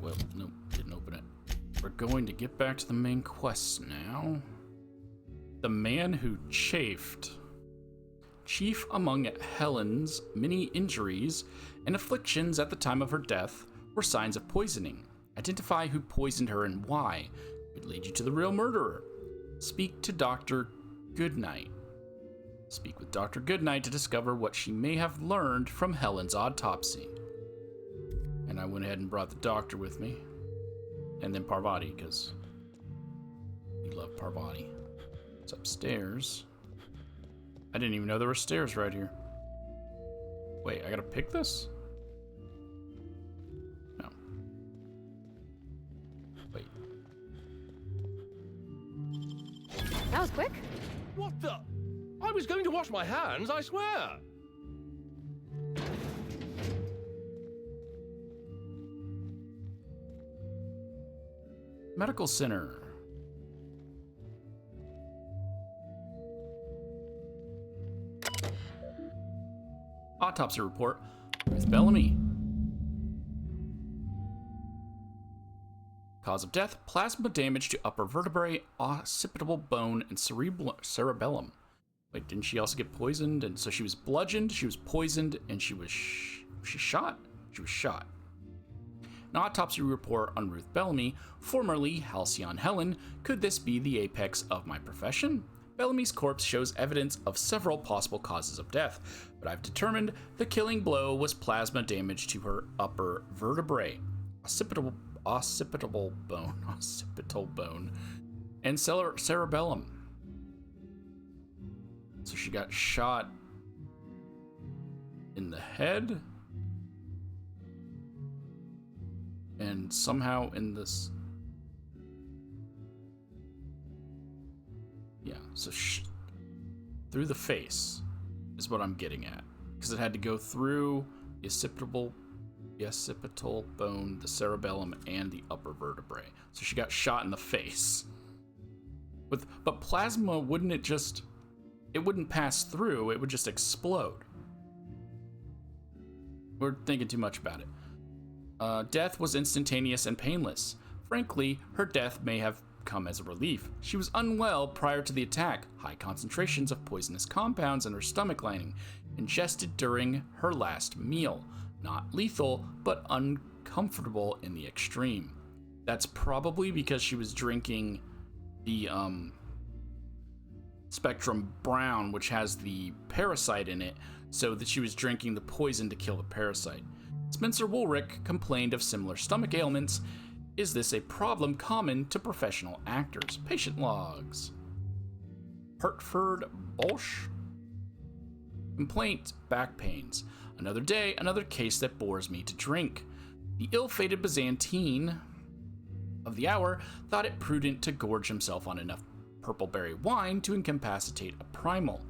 Well, nope, didn't open it. We're going to get back to the main quest now. The man who chafed. Chief among Helen's many injuries and afflictions at the time of her death were signs of poisoning. Identify who poisoned her and why. Could lead you to the real murderer. Speak to Dr. Goodnight. Speak with Dr. Goodnight to discover what she may have learned from Helen's autopsy. And I went ahead and brought the doctor with me. And then Parvati, because we love Parvati. It's upstairs. I didn't even know there were stairs right here. Wait, I gotta pick this? No. Wait. That was quick. What the? I was going to wash my hands, I swear. Medical center. Autopsy report with Bellamy. Cause of death, plasma damage to upper vertebrae, occipital bone, and cerebellum. Wait, didn't she also get poisoned? And so she was bludgeoned, she was poisoned, and she was shot? She was shot. An autopsy report on Ruth Bellamy, formerly Halcyon Helen. Could this be the apex of my profession? Bellamy's corpse shows evidence of several possible causes of death, but I've determined the killing blow was plasma damage to her upper vertebrae, occipital bone, and cerebellum. So she got shot in the head, and somehow in this... Yeah, so through the face is what I'm getting at. Because it had to go through the occipital bone, the cerebellum, and the upper vertebrae. So she got shot in the face. But plasma, wouldn't it just... It wouldn't pass through, it would just explode. We're thinking too much about it. Death was instantaneous and painless. Frankly, her death may have come as a relief. She was unwell prior to the attack, high concentrations of poisonous compounds in her stomach lining, ingested during her last meal. Not lethal, but uncomfortable in the extreme. That's probably because she was drinking the Spectrum Brown, which has the parasite in it, so that she was drinking the poison to kill the parasite. Spencer Woolrich complained of similar stomach ailments. Is this a problem common to professional actors? Patient logs. Hertford Bolsch. Complaint, back pains. Another day, another case that bores me to drink. The ill-fated Byzantine of the hour thought it prudent to gorge himself on enough purple-berry wine to incapacitate a primal.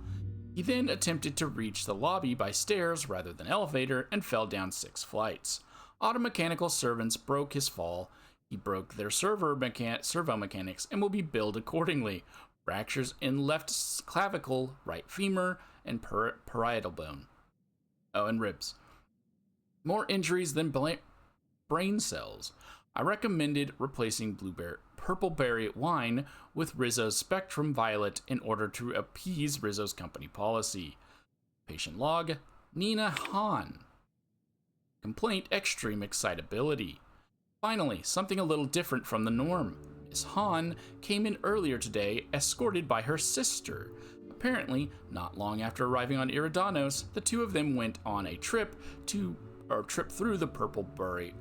He then attempted to reach the lobby by stairs rather than elevator and fell down 6 flights. Automechanical servants broke his fall. He broke their servo mechanics and will be billed accordingly. Fractures in left clavicle, right femur, and parietal bone. Oh, and ribs. More injuries than brain cells. I recommended replacing purple-berry wine with Rizzo's Spectrum Violet in order to appease Rizzo's company policy. Patient log, Nina Hahn. Complaint, extreme excitability. Finally, something a little different from the norm. Miss Hahn came in earlier today, escorted by her sister. Apparently, not long after arriving on Iridanos, the two of them went on a trip through the purple-berry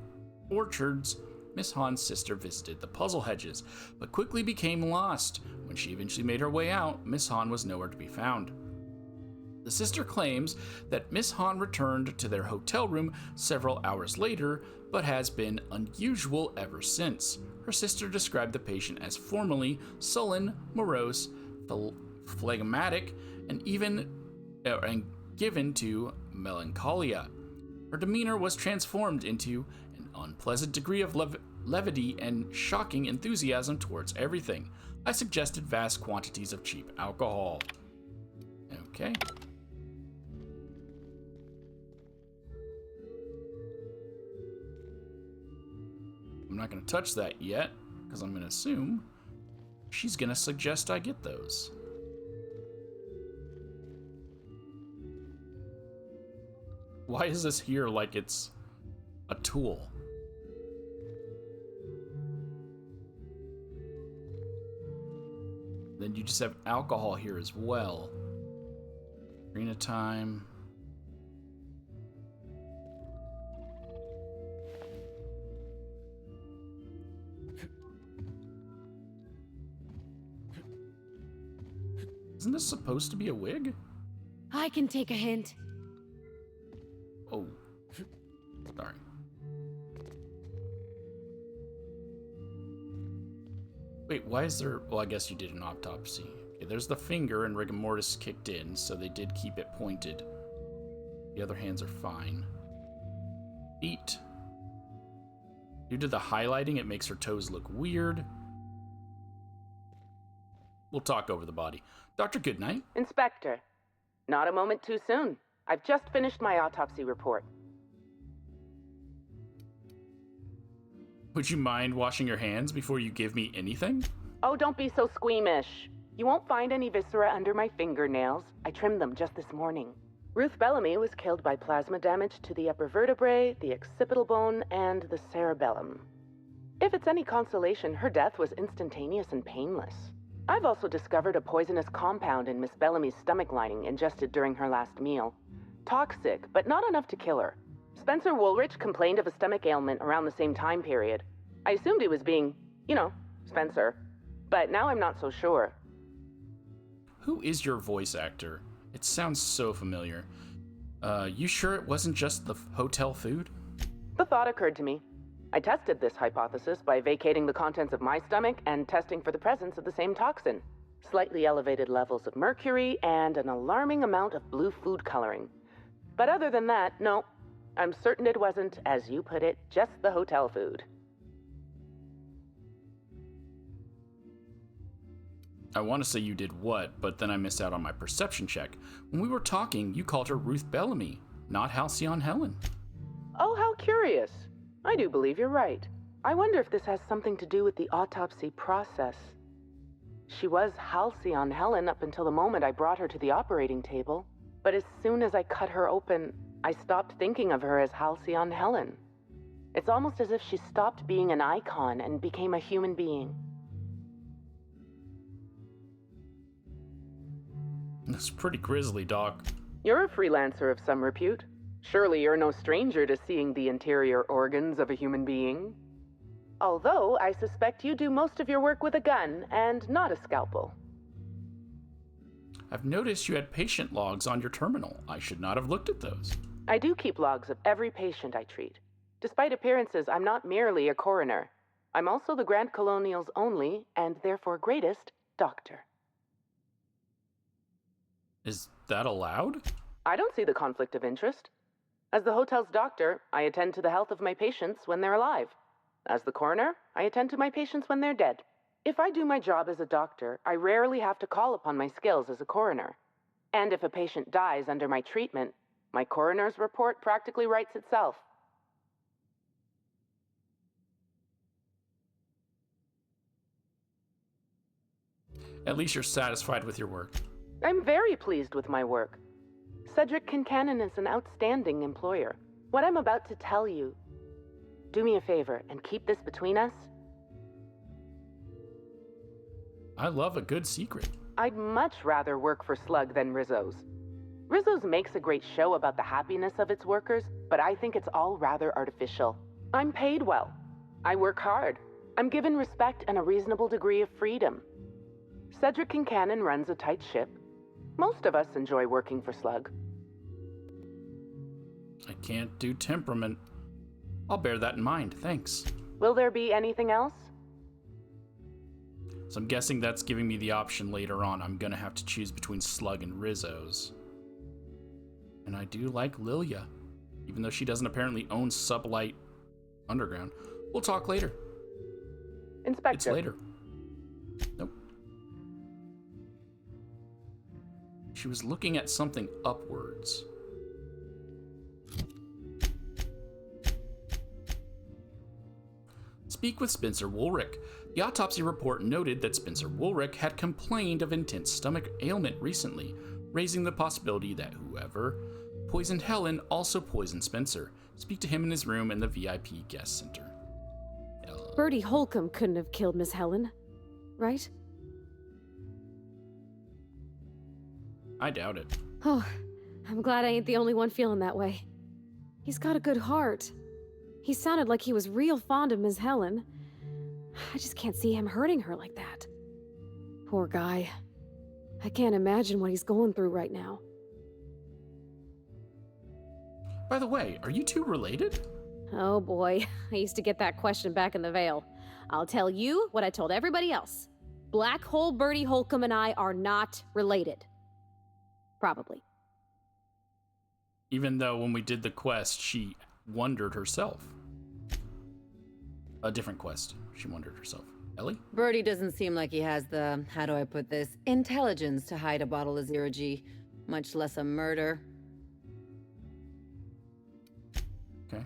orchards. Miss Hahn's sister visited the puzzle hedges, but quickly became lost. When she eventually made her way out, Miss Hahn was nowhere to be found. The sister claims that Miss Hahn returned to their hotel room several hours later, but has been unusual ever since. Her sister described the patient as formerly sullen, morose, phlegmatic, and even given to melancholia. Her demeanor was transformed into an unpleasant degree of levity and shocking enthusiasm towards everything. I suggested vast quantities of cheap alcohol. Okay. not going to touch that yet, because I'm going to assume she's going to suggest I get those. Why is this here like it's a tool? Then you just have alcohol here as well. Arena time. Isn't this supposed to be a wig? I can take a hint. Oh. Sorry. Wait, why is there... Well, I guess you did an autopsy. Okay, there's the finger and rigor mortis kicked in, so they did keep it pointed. The other hands are fine. Feet. Due to the highlighting, it makes her toes look weird. We'll talk over the body. Dr. Goodnight? Inspector, not a moment too soon. I've just finished my autopsy report. Would you mind washing your hands before you give me anything? Oh, don't be so squeamish. You won't find any viscera under my fingernails. I trimmed them just this morning. Ruth Bellamy was killed by plasma damage to the upper vertebrae, the occipital bone, and the cerebellum. If it's any consolation, her death was instantaneous and painless. I've also discovered a poisonous compound in Miss Bellamy's stomach lining ingested during her last meal. Toxic, but not enough to kill her. Spencer Woolrich complained of a stomach ailment around the same time period. I assumed he was being, Spencer. But now I'm not so sure. Who is your voice actor? It sounds so familiar. You sure it wasn't just the hotel food? The thought occurred to me. I tested this hypothesis by vacating the contents of my stomach and testing for the presence of the same toxin. Slightly elevated levels of mercury and an alarming amount of blue food coloring. But other than that, no. I'm certain it wasn't, as you put it, just the hotel food. I want to say you did what, but then I missed out on my perception check. When we were talking, you called her Ruth Bellamy, not Halcyon Helen. Oh, how curious. I do believe you're right. I wonder if this has something to do with the autopsy process. She was Halcyon Helen up until the moment I brought her to the operating table. But as soon as I cut her open, I stopped thinking of her as Halcyon Helen. It's almost as if she stopped being an icon and became a human being. That's pretty grisly, Doc. You're a freelancer of some repute. Surely you're no stranger to seeing the interior organs of a human being. Although I suspect you do most of your work with a gun and not a scalpel. I've noticed you had patient logs on your terminal. I should not have looked at those. I do keep logs of every patient I treat. Despite appearances, I'm not merely a coroner. I'm also the Grand Colonial's only, and therefore greatest, doctor. Is that allowed? I don't see the conflict of interest. As the hotel's doctor, I attend to the health of my patients when they're alive. As the coroner, I attend to my patients when they're dead. If I do my job as a doctor, I rarely have to call upon my skills as a coroner. And if a patient dies under my treatment, my coroner's report practically writes itself. At least you're satisfied with your work. I'm very pleased with my work. Cedric Kincannon is an outstanding employer. What I'm about to tell you, do me a favor and keep this between us. I love a good secret. I'd much rather work for Slug than Rizzo's. Rizzo's makes a great show about the happiness of its workers, but I think it's all rather artificial. I'm paid well. I work hard. I'm given respect and a reasonable degree of freedom. Cedric Kincannon runs a tight ship. Most of us enjoy working for Slug. I can't do temperament. I'll bear that in mind, thanks. Will there be anything else? So I'm guessing that's giving me the option later on. I'm gonna have to choose between Slug and Rizzo's. And I do like Lilia, even though she doesn't apparently own Sublight Underground. We'll talk later. Inspector. It's later. Nope. She was looking at something upwards. Speak with Spencer Woolrick. The autopsy report noted that Spencer Woolrick had complained of intense stomach ailment recently, raising the possibility that whoever poisoned Helen also poisoned Spencer. Speak to him in his room in the VIP guest center. Bertie Holcomb couldn't have killed Miss Helen, right? I doubt it. Oh, I'm glad I ain't the only one feeling that way. He's got a good heart. He sounded like he was real fond of Miss Helen. I just can't see him hurting her like that. Poor guy. I can't imagine what he's going through right now. By the way, are you two related? Oh boy, I used to get that question back in the Vale. I'll tell you what I told everybody else. Black Hole Bertie Holcomb and I are not related. Probably. Even though when we did the quest, she wondered herself. A different quest. She wondered herself. Ellie? Bertie doesn't seem like he has the, how do I put this, intelligence to hide a bottle of Zero G, much less a murder. Okay.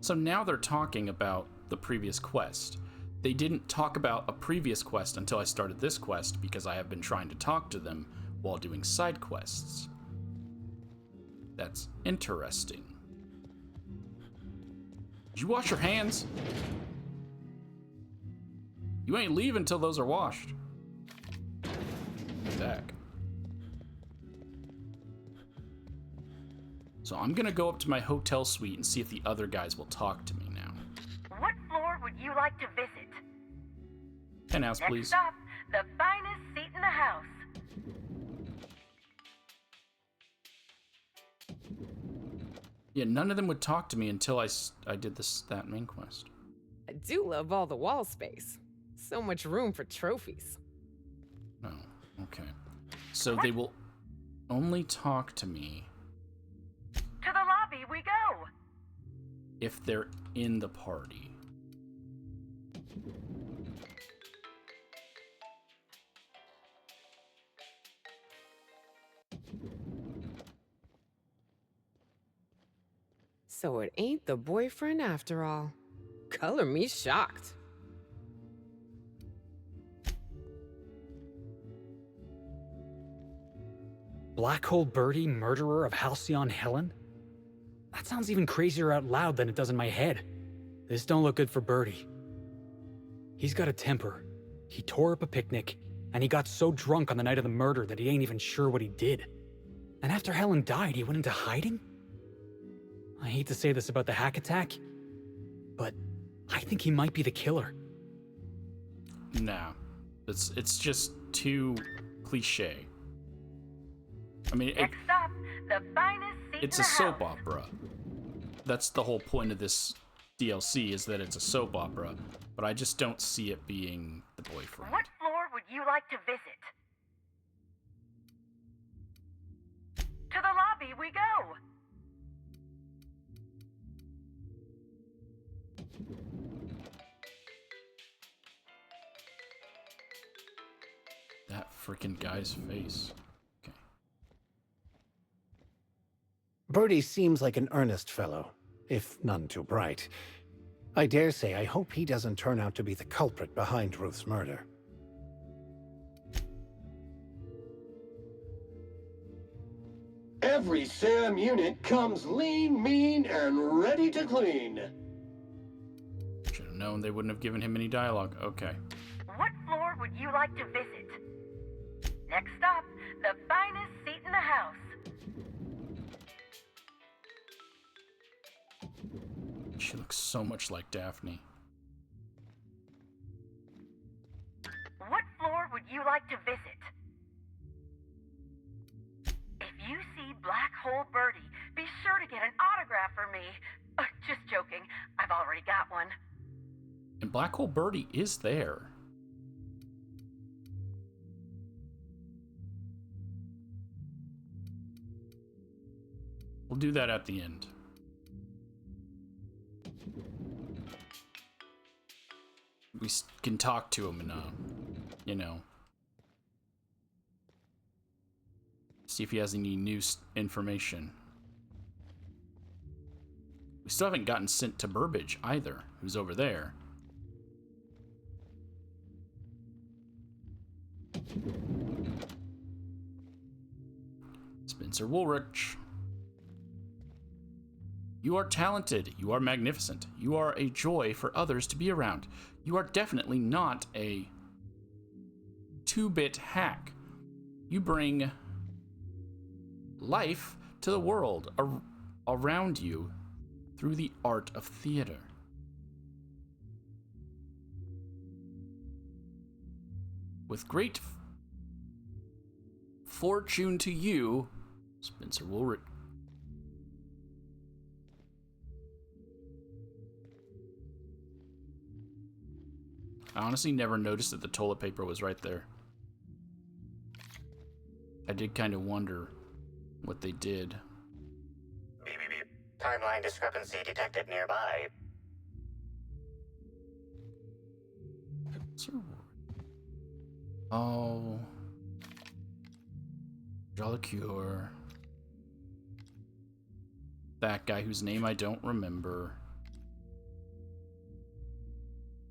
So now they're talking about the previous quest. They didn't talk about a previous quest until I started this quest because I have been trying to talk to them while doing side quests. That's interesting. Did you wash your hands? You ain't leaving until those are washed. Zach. So I'm gonna go up to my hotel suite and see if the other guys will talk to me now. What floor would you like to visit? Penthouse, Next please. stop, the finest seat in the house. Yeah, none of them would talk to me until I did that main quest. I do love all the wall space. So much room for trophies. Oh, okay. So they will only talk to me To the lobby we go. if they're in the party. So it ain't the boyfriend after all. Color me shocked. Black Hole Bertie, murderer of Halcyon Helen? That sounds even crazier out loud than it does in my head. This don't look good for Bertie. He's got a temper. He tore up a picnic, and he got so drunk on the night of the murder that he ain't even sure what he did. And after Helen died, he went into hiding? I hate to say this about the hack attack, but I think he might be the killer. No. It's just too cliche. I mean, Next stop, the finest seat it's in a the soap house. opera. That's the whole point of this DLC, is that it's a soap opera, but I just don't see it being the boyfriend. What floor would you like to visit? To the lobby we go. That freaking guy's face. Okay. Bertie seems like an earnest fellow, if none too bright. I dare say I hope he doesn't turn out to be the culprit behind Ruth's murder. Every SAM unit comes lean, mean, and ready to clean. Should have known they wouldn't have given him any dialogue. Okay. What floor would you like to visit? Next stop, the finest seat in the house. She looks so much like Daphne. What floor would you like to visit? If you see Black Hole Bertie, be sure to get an autograph for me. Just joking, I've already got one. And Black Hole Bertie is there. We'll do that at the end. We can talk to him and, you know, see if he has any new information. We still haven't gotten sent to Burbage either, who's over there. Spencer Woolrich. You are talented. You are magnificent. You are a joy for others to be around. You are definitely not a 2-bit hack. You bring life to the world around you through the art of theater. With great fortune to you, Spencer Woolrich. I honestly never noticed that the toilet paper was right there. I did kind of wonder what they did. Beep, beep, beep. Timeline discrepancy detected nearby. Oh. Jolicure. That guy whose name I don't remember.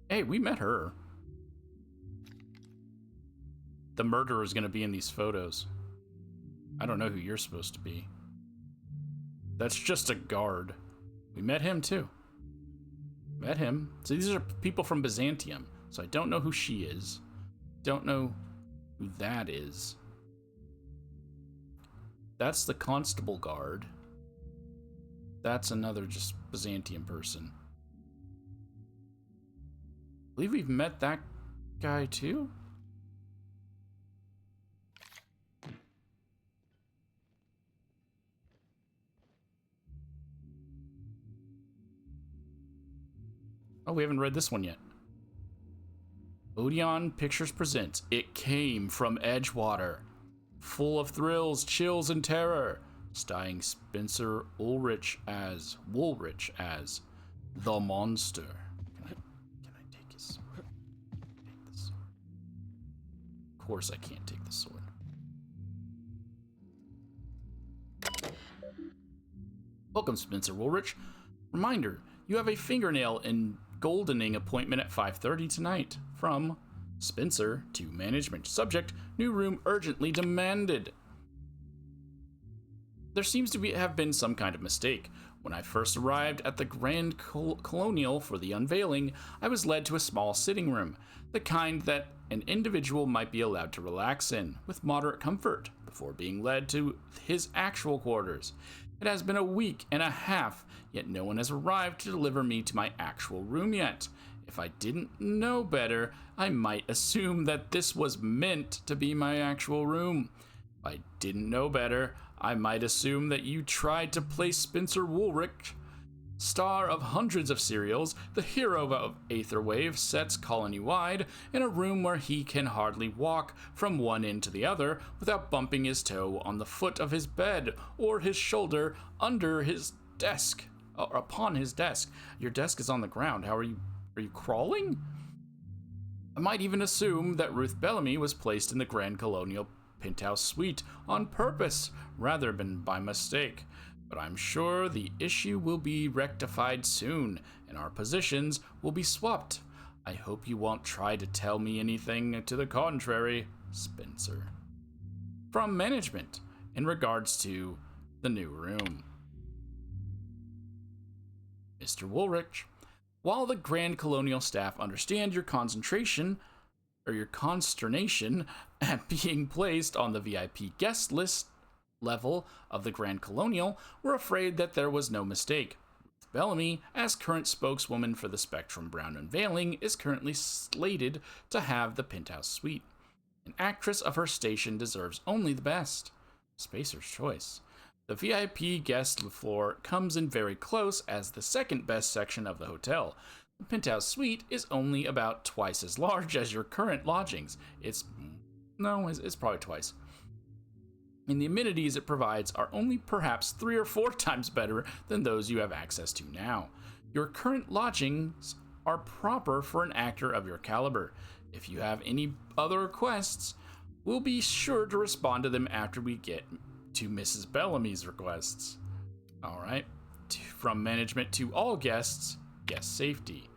Hey, we met her. The murderer is going to be in these photos. I don't know who you're supposed to be. That's just a guard. We met him too. Met him. So these are people from Byzantium. So I don't know who she is. Don't know who that is. That's the constable guard. That's another just Byzantium person. I believe we've met that guy too. Oh, we haven't read this one yet. Odeon Pictures presents It Came from Edgewater. Full of thrills, chills, and terror. Starring Spencer Woolrich as the monster. Can I take his sword? Take the sword. Of course I can't take the sword. Welcome, Spencer Woolrich. Reminder, you have a fingernail and goldening appointment at 5:30 tonight. From Spencer to management. Subject, new room urgently demanded. There seems to have been some kind of mistake. When I first arrived at the Grand Colonial for the unveiling, I was led to a small sitting room, the kind that an individual might be allowed to relax in, with moderate comfort, before being led to his actual quarters. It has been a week and a half, yet no one has arrived to deliver me to my actual room yet. If I didn't know better, I might assume that this was meant to be my actual room. If I didn't know better, I might assume that you tried to place Spencer Woolrich, star of hundreds of serials, the hero of Aetherwave sets colony-wide, in a room where he can hardly walk from one end to the other without bumping his toe on the foot of his bed or his shoulder under his desk, or upon his desk. Your desk is on the ground. How are you crawling? I might even assume that Ruth Bellamy was placed in the Grand Colonial penthouse suite on purpose rather than by mistake. But I'm sure the issue will be rectified soon, and our positions will be swapped. I hope you won't try to tell me anything to the contrary, Spencer. From management, in regards to the new room. Mr. Woolrich, while the Grand Colonial staff understand your consternation at being placed on the VIP guest list level of the Grand Colonial, we're afraid that there was no mistake. Ruth Bellamy, as current spokeswoman for the Spectrum Brown unveiling, is currently slated to have the penthouse suite. An actress of her station deserves only the best. Spacer's choice. The VIP guest floor comes in very close as the second best section of the hotel. The penthouse suite is only about twice as large as your current lodgings. It's probably twice. And the amenities it provides are only perhaps 3 or 4 times better than those you have access to now. Your current lodgings are proper for an actor of your caliber. If you have any other requests, we'll be sure to respond to them after we get to Mrs. Bellamy's requests. All right. From management to all guests, guest safety.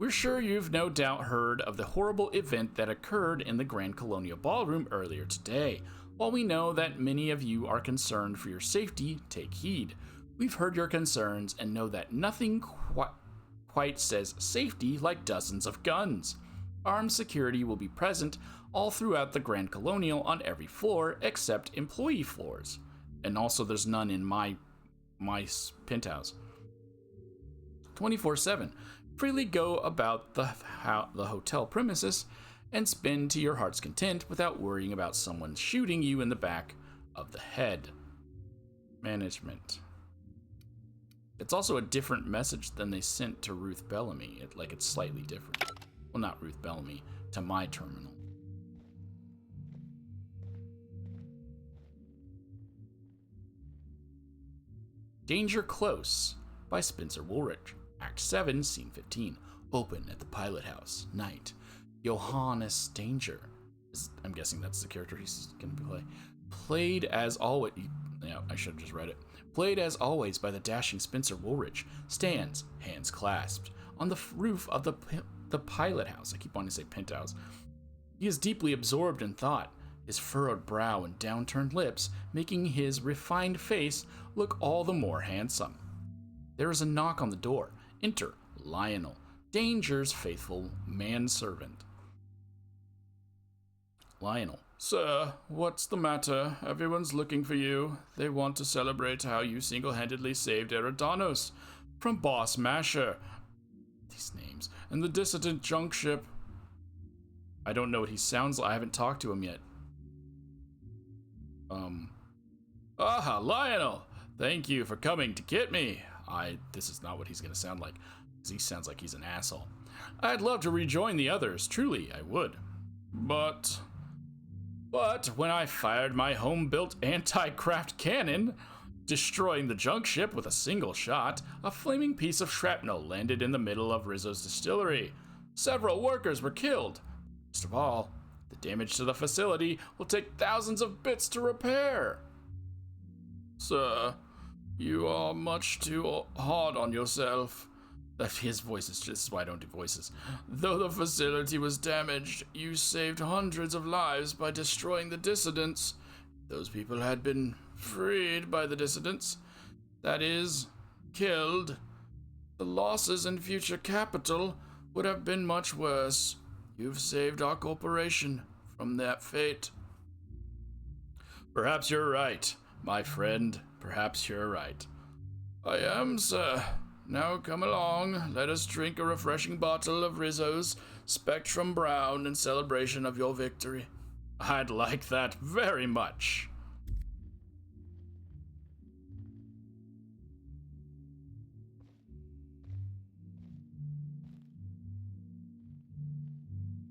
We're sure you've no doubt heard of the horrible event that occurred in the Grand Colonial Ballroom earlier today. While we know that many of you are concerned for your safety, take heed. We've heard your concerns and know that nothing quite says safety like dozens of guns. Armed security will be present all throughout the Grand Colonial on every floor except employee floors. And also there's none in my penthouse. 24/7. Freely go about the hotel premises and spin to your heart's content without worrying about someone shooting you in the back of the head. Management. It's also a different message than they sent to Ruth Bellamy. It's slightly different. Well, not Ruth Bellamy, to my terminal. Danger Close by Spencer Woolrich. Act 7, Scene 15. Open at the pilot house. Night. Johannes Danger. I'm guessing that's the character he's going to play. Played as always. Yeah, I should have just read it. Played as always by the dashing Spencer Woolrich. Stands, hands clasped, on the roof of the pilot house. I keep wanting to say penthouse. He is deeply absorbed in thought, his furrowed brow and downturned lips making his refined face look all the more handsome. There is a knock on the door. Enter Lionel, Danger's faithful manservant. Lionel. Sir, what's the matter? Everyone's looking for you. They want to celebrate how you single-handedly saved Eridanos from Boss Masher. These names. And the dissident junk ship. I don't know what he sounds like. I haven't talked to him yet. Aha, Lionel! Thank you for coming to get me. This is not what he's gonna sound like, because he sounds like he's an asshole. I'd love to rejoin the others, truly, I would. But when I fired my home-built anti-craft cannon, destroying the junk ship with a single shot, a flaming piece of shrapnel landed in the middle of Rizzo's distillery. Several workers were killed. Most of all, the damage to the facility will take thousands of bits to repair. Sir, you are much too hard on yourself. His voice is just, this is why I don't do voices. Though the facility was damaged, you saved hundreds of lives by destroying the dissidents. Those people had been freed by the dissidents. That is, killed. The losses in future capital would have been much worse. You've saved our corporation from that fate. Perhaps you're right, my friend. Perhaps you're right. I am, sir. Now come along. Let us drink a refreshing bottle of Rizzo's Spectrum Brown in celebration of your victory. I'd like that very much.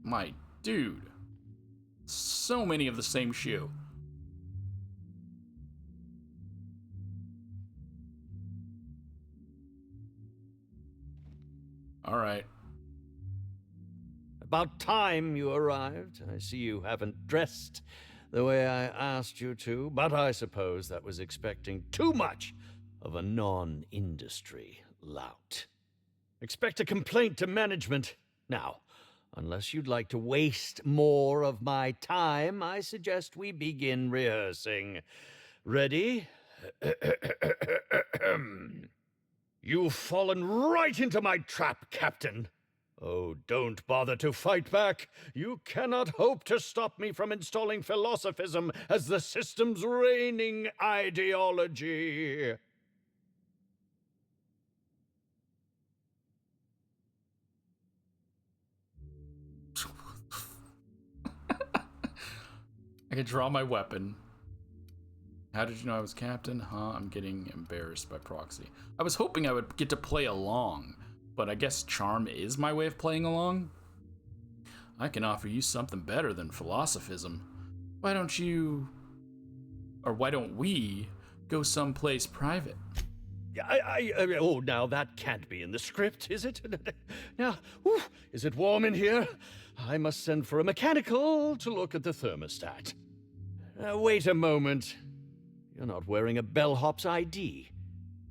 My dude. So many of the same shoe. All right. About time you arrived. I see you haven't dressed the way I asked you to, but I suppose that was expecting too much of a non-industry lout. Expect a complaint to management. Now, unless you'd like to waste more of my time, I suggest we begin rehearsing. Ready? You've fallen right into my trap, Captain. Oh, don't bother to fight back. You cannot hope to stop me from installing philosophism as the system's reigning ideology. I could draw my weapon. How did you know I was captain? Huh? I'm getting embarrassed by proxy. I was hoping I would get to play along, but I guess charm is my way of playing along. I can offer you something better than philosophism. Why don't we go someplace private? Oh, now that can't be in the script, is it? Now, is it warm in here? I must send for a mechanical to look at the thermostat. Wait a moment. You're not wearing a bellhop's ID,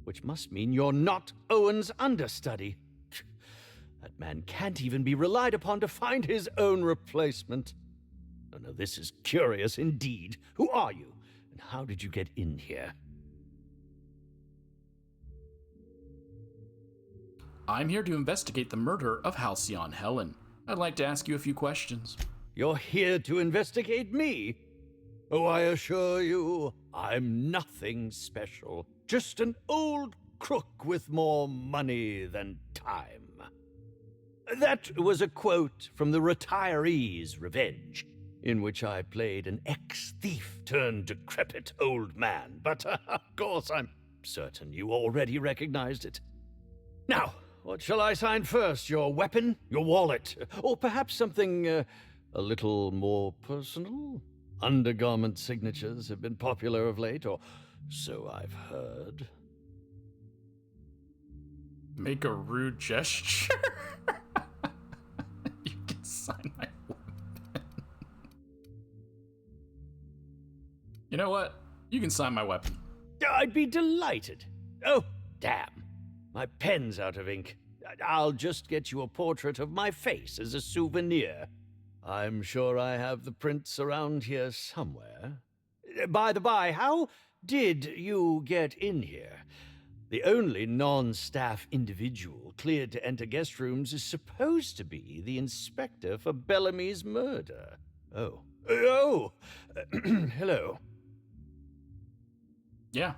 which must mean you're not Owen's understudy. That man can't even be relied upon to find his own replacement. Oh, no, this is curious indeed. Who are you, and how did you get in here? I'm here to investigate the murder of Halcyon Helen. I'd like to ask you a few questions. You're here to investigate me? Oh, I assure you, I'm nothing special. Just an old crook with more money than time. That was a quote from The Retiree's Revenge, in which I played an ex-thief turned decrepit old man. But, of course, I'm certain you already recognized it. Now, what shall I sign first? Your weapon? Your wallet? Or perhaps something a little more personal? Undergarment signatures have been popular of late, or so I've heard. Make a rude gesture? You can sign my weapon. You know what? You can sign my weapon. I'd be delighted. Oh, damn. My pen's out of ink. I'll just get you a portrait of my face as a souvenir. I'm sure I have the prints around here somewhere. By the by, how did you get in here? The only non-staff individual cleared to enter guest rooms is supposed to be the inspector for Bellamy's murder. Oh. Hello. Yeah,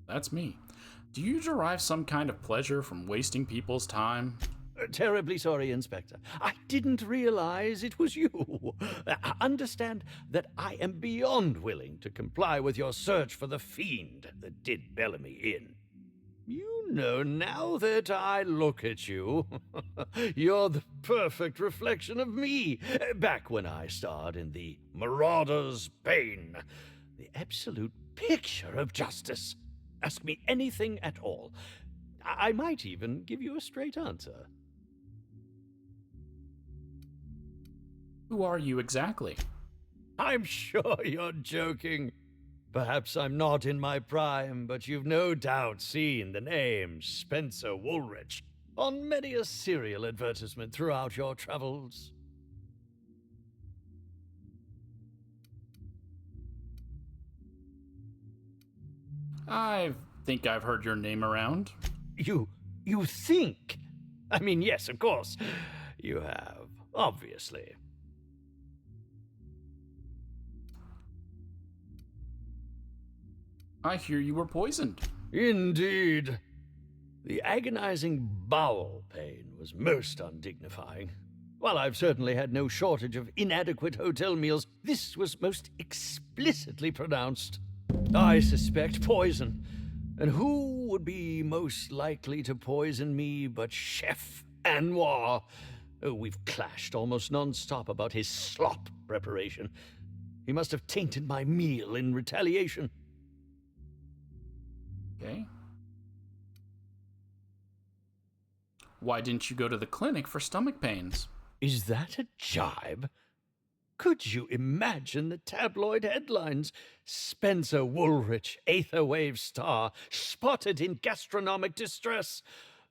that's me. Do you derive some kind of pleasure from wasting people's time? Terribly sorry, Inspector. I didn't realize it was you. Understand that I am beyond willing to comply with your search for the fiend that did Bellamy in. You know, now that I look at you, you're the perfect reflection of me, back when I starred in The Marauder's Bane. The absolute picture of justice. Ask me anything at all. I might even give you a straight answer. Who are you exactly? I'm sure you're joking. Perhaps I'm not in my prime, but you've no doubt seen the name Spencer Woolrich on many a serial advertisement throughout your travels. I think I've heard your name around. You think? I mean, yes, of course. You have, obviously. I hear you were poisoned. Indeed. The agonizing bowel pain was most undignifying. While I've certainly had no shortage of inadequate hotel meals, this was most explicitly pronounced. I suspect poison. And who would be most likely to poison me but Chef Anwar? Oh, we've clashed almost non-stop about his slop preparation. He must have tainted my meal in retaliation. Okay. Why didn't you go to the clinic for stomach pains? Is that a jibe? Could you imagine the tabloid headlines? Spencer Woolrich, Aetherwave star, spotted in gastronomic distress.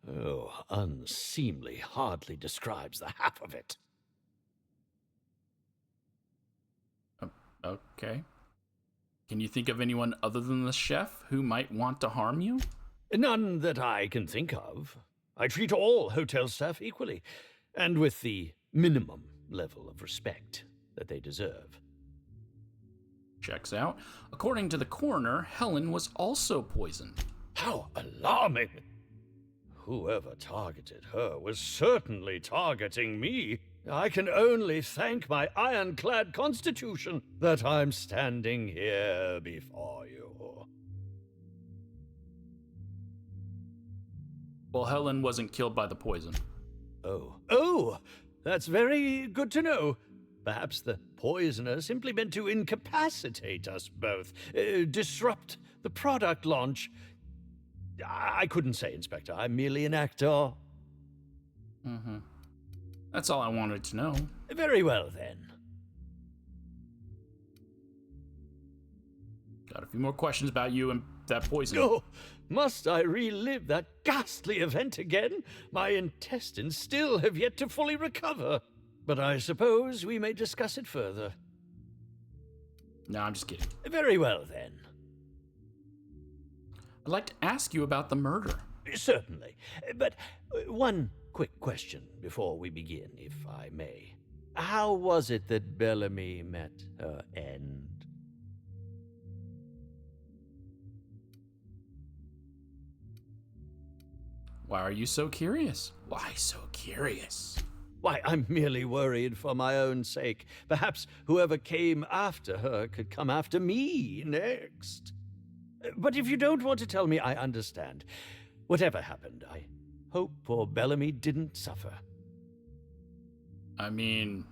Oh, unseemly hardly describes the half of it. Okay. Can you think of anyone other than the chef who might want to harm you? None that I can think of. I treat all hotel staff equally, and with the minimum level of respect that they deserve. Checks out. According to the coroner, Helen was also poisoned. How alarming! Whoever targeted her was certainly targeting me. I can only thank my ironclad constitution that I'm standing here before you. Well, Helen wasn't killed by the poison. Oh, that's very good to know. Perhaps the poisoner simply meant to incapacitate us both, disrupt the product launch. I couldn't say, Inspector. I'm merely an actor. Mm-hmm. That's all I wanted to know. Very well, then. Got a few more questions about you, and that poison. Oh, must I relive that ghastly event again? My intestines still have yet to fully recover. But I suppose we may discuss it further. No, I'm just kidding. Very well, then. I'd like to ask you about the murder. Certainly. But one quick question before we begin, if I may. How was it that Bellamy met her end? Why are you so curious? Why so curious? Why, I'm merely worried for my own sake. Perhaps whoever came after her could come after me next. But if you don't want to tell me, I understand. Whatever happened, I hope poor Bellamy didn't suffer. I mean,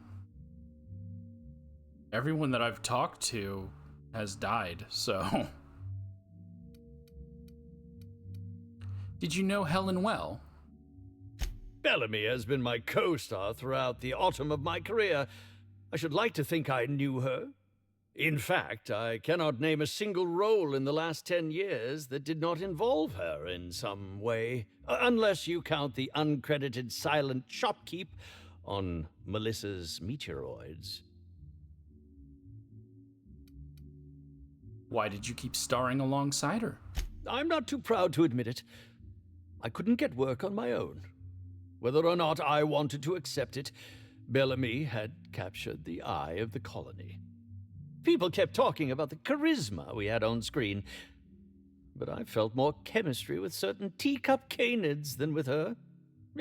everyone that I've talked to has died, so... Did you know Helen well? Bellamy has been my co-star throughout the autumn of my career. I should like to think I knew her. In fact, I cannot name a single role in the last 10 years that did not involve her in some way, unless you count the uncredited silent shopkeep on Melissa's Meteoroids. Why did you keep starring alongside her? I'm not too proud to admit it. I couldn't get work on my own. Whether or not I wanted to accept it, Bellamy had captured the eye of the colony. People kept talking about the charisma we had on screen, but I felt more chemistry with certain teacup canids than with her.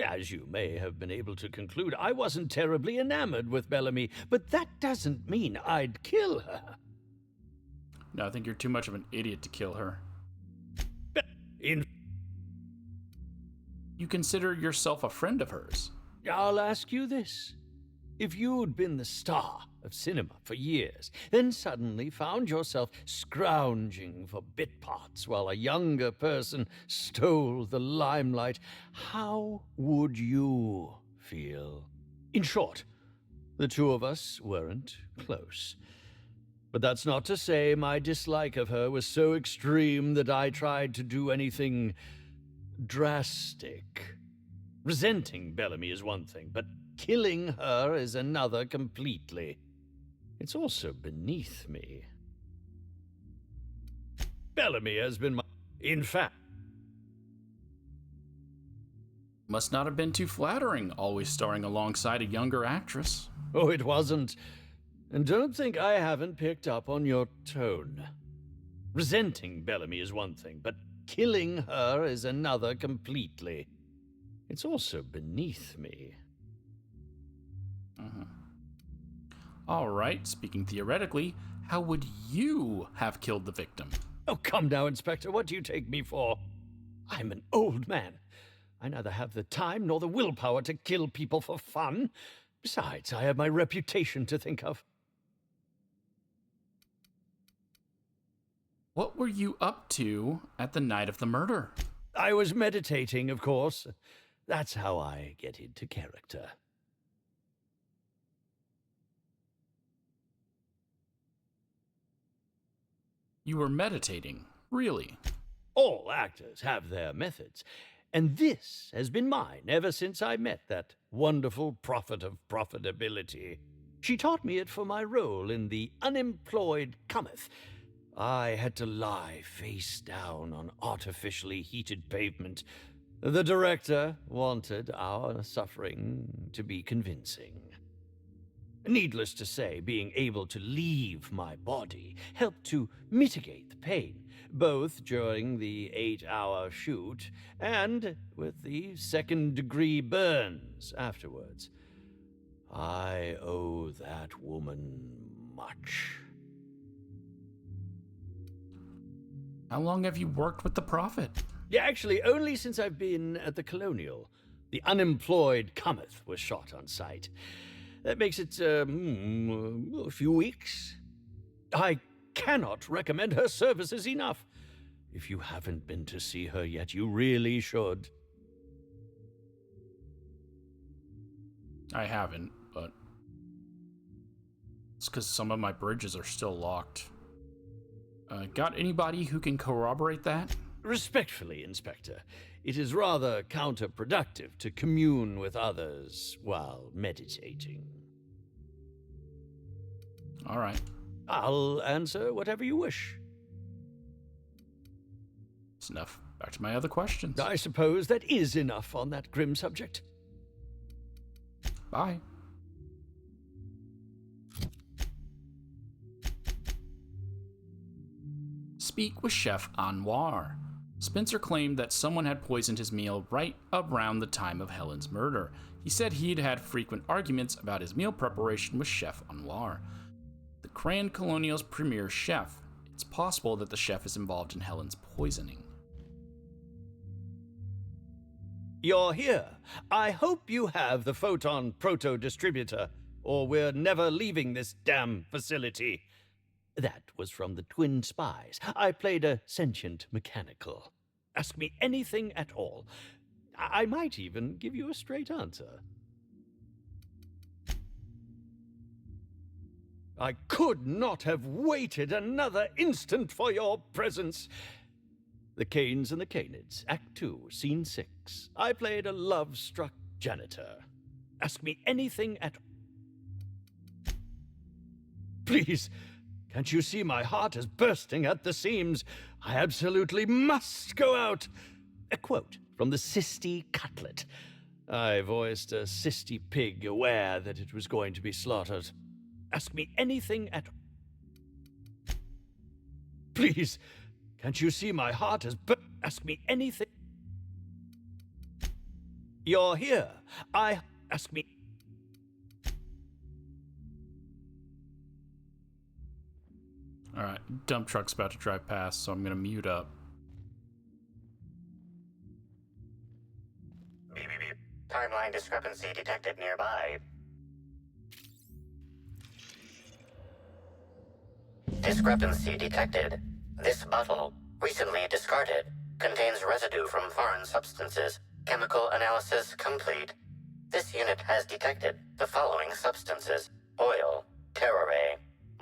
As you may have been able to conclude, I wasn't terribly enamored with Bellamy, but that doesn't mean I'd kill her. No, I think you're too much of an idiot to kill her. You consider yourself a friend of hers. I'll ask you this. If you'd been the star of cinema for years, then suddenly found yourself scrounging for bit parts while a younger person stole the limelight, how would you feel? In short, the two of us weren't close. But that's not to say my dislike of her was so extreme that I tried to do anything drastic. Resenting Bellamy is one thing, but killing her is another completely. It's also beneath me. Bellamy has been my... In fact... Must not have been too flattering, always starring alongside a younger actress. Oh, it wasn't. And don't think I haven't picked up on your tone. Resenting Bellamy is one thing, but killing her is another completely. It's also beneath me. All right, speaking theoretically, how would you have killed the victim? Oh, come now, Inspector. What do you take me for? I'm an old man. I neither have the time nor the willpower to kill people for fun. Besides, I have my reputation to think of. What were you up to at the night of the murder? I was meditating, of course. That's how I get into character. You were meditating, really? All actors have their methods, and this has been mine ever since I met that wonderful prophet of profitability. She taught me it for my role in The Unemployed Cometh. I had to lie face down on artificially heated pavement. The director wanted our suffering to be convincing. Needless to say, being able to leave my body helped to mitigate the pain, both during the 8-hour shoot and with the second-degree burns afterwards. I owe that woman much. How long have you worked with the Prophet? Yeah, actually, only since I've been at the Colonial. The Unemployed Cometh was shot on site. That makes it, a few weeks. I cannot recommend her services enough. If you haven't been to see her yet, you really should. I haven't, but it's because some of my bridges are still locked. Got anybody who can corroborate that? Respectfully, Inspector, it is rather counterproductive to commune with others while meditating. All right. I'll answer whatever you wish. That's enough. Back to my other questions. I suppose that is enough on that grim subject. Bye. Speak with Chef Anwar. Spencer claimed that someone had poisoned his meal right around the time of Helen's murder. He said he'd had frequent arguments about his meal preparation with Chef Anwar, the Grand Colonial's premier chef. It's possible that the chef is involved in Helen's poisoning. You're here. I hope you have the photon proto-distributor, or we're never leaving this damn facility. That was from the Twin Spies. I played a sentient mechanical. Ask me anything at all. I might even give you a straight answer. I could not have waited another instant for your presence. The Canes and the Canids, Act 2, Scene 6. I played a love-struck janitor. Ask me anything at... Please, can't you see my heart is bursting at the seams? I absolutely must go out. A quote from the Sisty Cutlet. I voiced a Sisty pig, aware that it was going to be slaughtered. Ask me anything at... Please, can't you see my heart is ask me anything. You're here. Ask me... Alright, dump truck's about to drive past, so I'm gonna mute up. Beep, beep, beep. Timeline discrepancy detected nearby. Discrepancy detected. This bottle, recently discarded, contains residue from foreign substances. Chemical analysis complete. This unit has detected the following substances: oil, terrorray,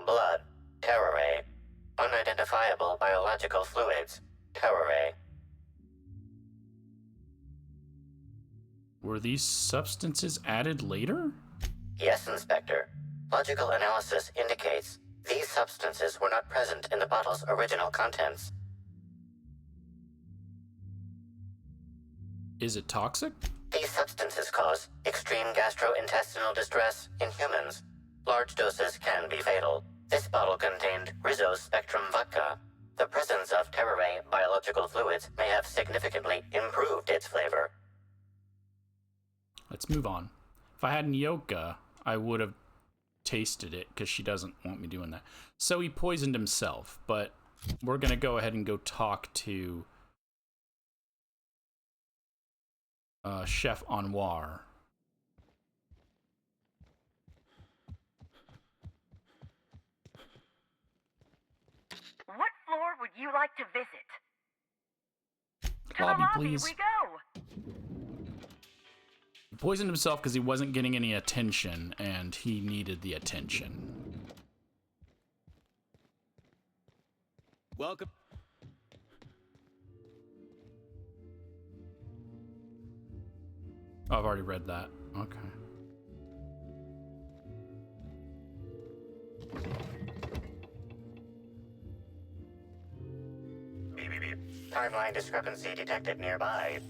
blood, terrorray, unidentifiable biological fluids, terrorray. Were these substances added later? Yes, Inspector. Logical analysis indicates these substances were not present in the bottle's original contents. Is it toxic? These substances cause extreme gastrointestinal distress in humans. Large doses can be fatal. This bottle contained Rizzo's Spectrum vodka. The presence of terrorray biological fluids may have significantly improved its flavor. Let's move on. If I had Nyoka, I would have tasted it, because she doesn't want me doing that. So he poisoned himself, but we're going to go ahead and go talk to Chef Anwar. What floor would you like to visit? To Lobby, the lobby please. we go. He poisoned himself because he wasn't getting any attention, and he needed the attention. Welcome. Oh, I've already read that. Okay. Beep, beep, beep. Timeline discrepancy detected nearby.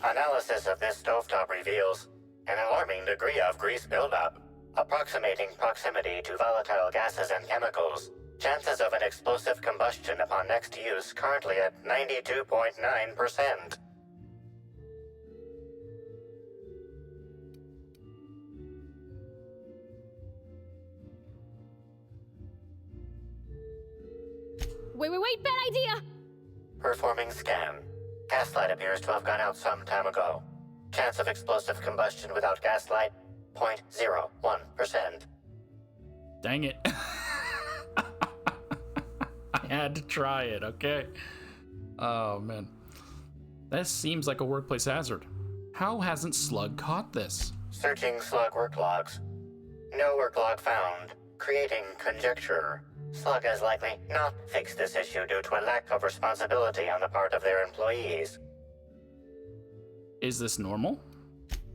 Analysis of this stovetop reveals an alarming degree of grease buildup, approximating proximity to volatile gases and chemicals. Chances of an explosive combustion upon next use currently at 92.9%. Wait, bad idea! Performing scan. Gaslight appears to have gone out some time ago. Chance of explosive combustion without gaslight, 0.01%. Dang it. I had to try it, okay? Oh, man. This seems like a workplace hazard. How hasn't Slug caught this? Searching Slug work logs. No work log found. Creating conjecture. Slug has likely not fixed this issue due to a lack of responsibility on the part of their employees. Is this normal?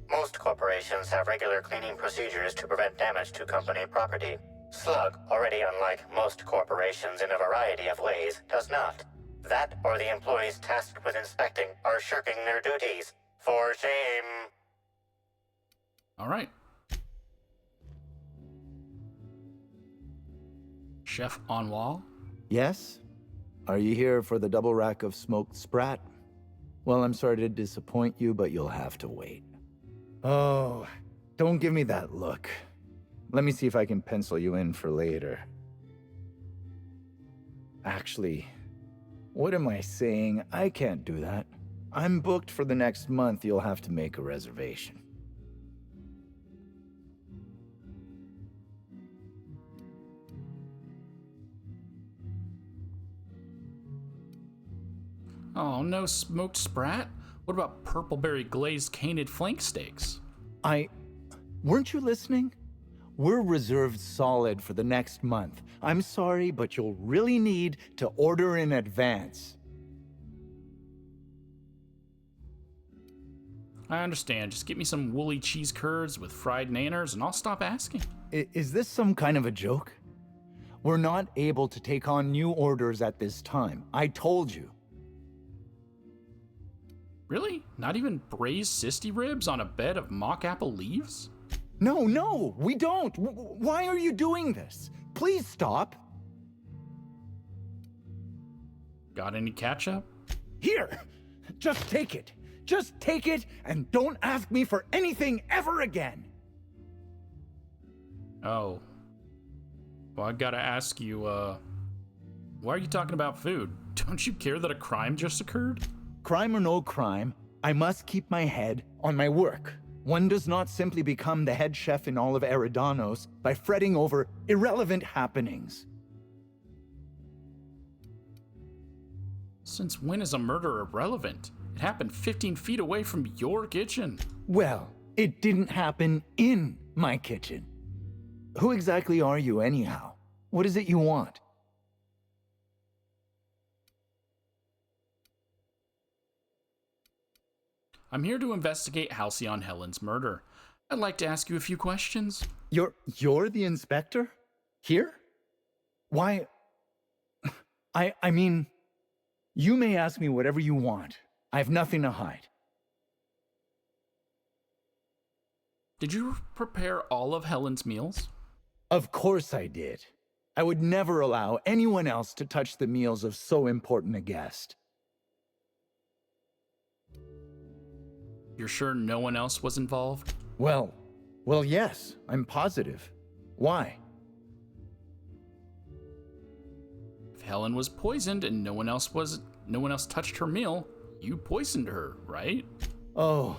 Most corporations have regular cleaning procedures to prevent damage to company property. Slug, already unlike most corporations in a variety of ways, does not. That or the employees tasked with inspecting are shirking their duties. For shame. All right. Chef on wall? Yes? Are you here for the double rack of smoked sprat? Well, I'm sorry to disappoint you, but you'll have to wait. Oh, don't give me that look. Let me see if I can pencil you in for later. Actually, what am I saying? I can't do that. I'm booked for the next month. You'll have to make a reservation. Oh, no smoked sprat? What about purpleberry glazed canid flank steaks? Weren't you listening? We're reserved solid for the next month. I'm sorry, but you'll really need to order in advance. I understand. Just get me some woolly cheese curds with fried nanners and I'll stop asking. Is this some kind of a joke? We're not able to take on new orders at this time. I told you. Really? Not even braised sisty ribs on a bed of mock apple leaves? No, we don't. Why are you doing this? Please stop. Got any ketchup? Here, just take it. Just take it and don't ask me for anything ever again. Oh. Well, I gotta ask you, why are you talking about food? Don't you care that a crime just occurred? Crime or no crime, I must keep my head on my work. One does not simply become the head chef in all of Eridanos by fretting over irrelevant happenings. Since when is a murder irrelevant? It happened 15 feet away from your kitchen. Well, it didn't happen in my kitchen. Who exactly are you anyhow? What is it you want? I'm here to investigate Halcyon Helen's murder. I'd like to ask you a few questions. You're the inspector? Here? Why? I mean, you may ask me whatever you want. I have nothing to hide. Did you prepare all of Helen's meals? Of course I did. I would never allow anyone else to touch the meals of so important a guest. You're sure no one else was involved? Well, yes, I'm positive. Why? If Helen was poisoned and no one else touched her meal, you poisoned her, right? Oh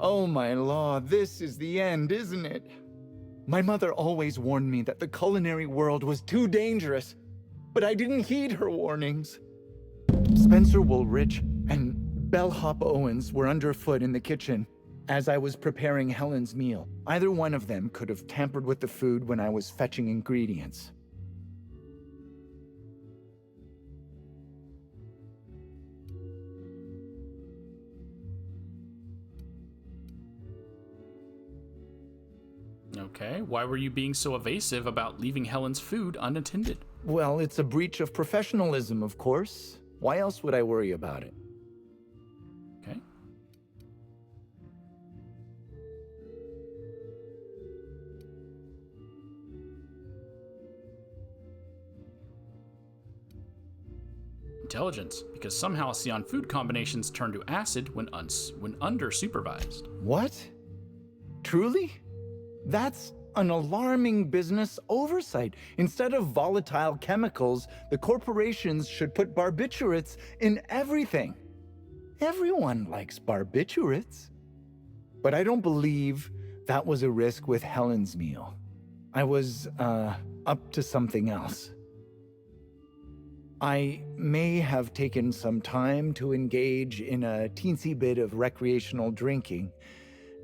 my law, this is the end, isn't it? My mother always warned me that the culinary world was too dangerous, but I didn't heed her warnings. Spencer Woolrich and Bellhop Owens were underfoot in the kitchen as I was preparing Helen's meal. Either one of them could have tampered with the food when I was fetching ingredients. Okay, why were you being so evasive about leaving Helen's food unattended? Well, it's a breach of professionalism, of course. Why else would I worry about it? Okay. Intelligence, because some Halcyon food combinations turn to acid when under-supervised. What? Truly? That's an alarming business oversight. Instead of volatile chemicals, the corporations should put barbiturates in everything. Everyone likes barbiturates. But I don't believe that was a risk with Helen's meal. I was, up to something else. I may have taken some time to engage in a teensy bit of recreational drinking,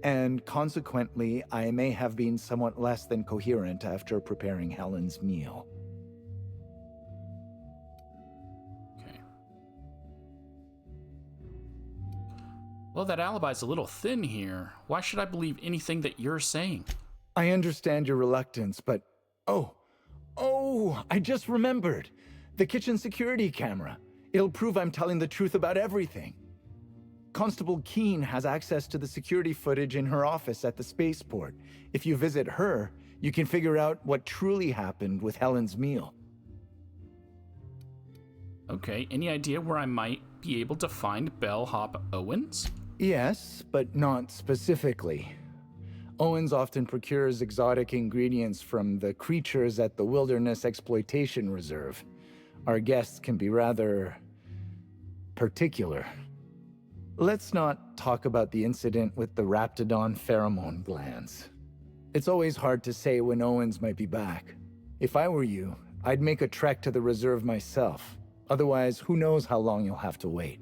and consequently, I may have been somewhat less than coherent after preparing Helen's meal. Okay. Well, that alibi's a little thin here. Why should I believe anything that you're saying? I understand your reluctance, but... Oh, I just remembered. The kitchen security camera. It'll prove I'm telling the truth about everything. Constable Keene has access to the security footage in her office at the spaceport. If you visit her, you can figure out what truly happened with Helen's meal. Okay, any idea where I might be able to find Bellhop Owens? Yes, but not specifically. Owens often procures exotic ingredients from the creatures at the Wilderness Exploitation Reserve. Our guests can be rather... particular. Let's not talk about the incident with the Raptidon pheromone glands. It's always hard to say when Owens might be back. If I were you, I'd make a trek to the reserve myself. Otherwise, who knows how long you'll have to wait.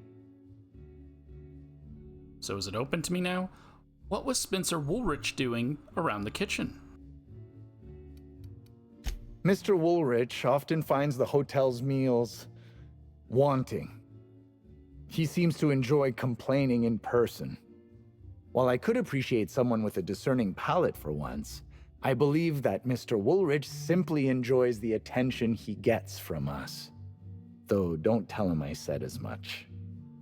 So is it open to me now? What was Spencer Woolrich doing around the kitchen? Mr. Woolrich often finds the hotel's meals wanting. He seems to enjoy complaining in person. While I could appreciate someone with a discerning palate for once, I believe that Mr. Woolrich simply enjoys the attention he gets from us. Though don't tell him I said as much.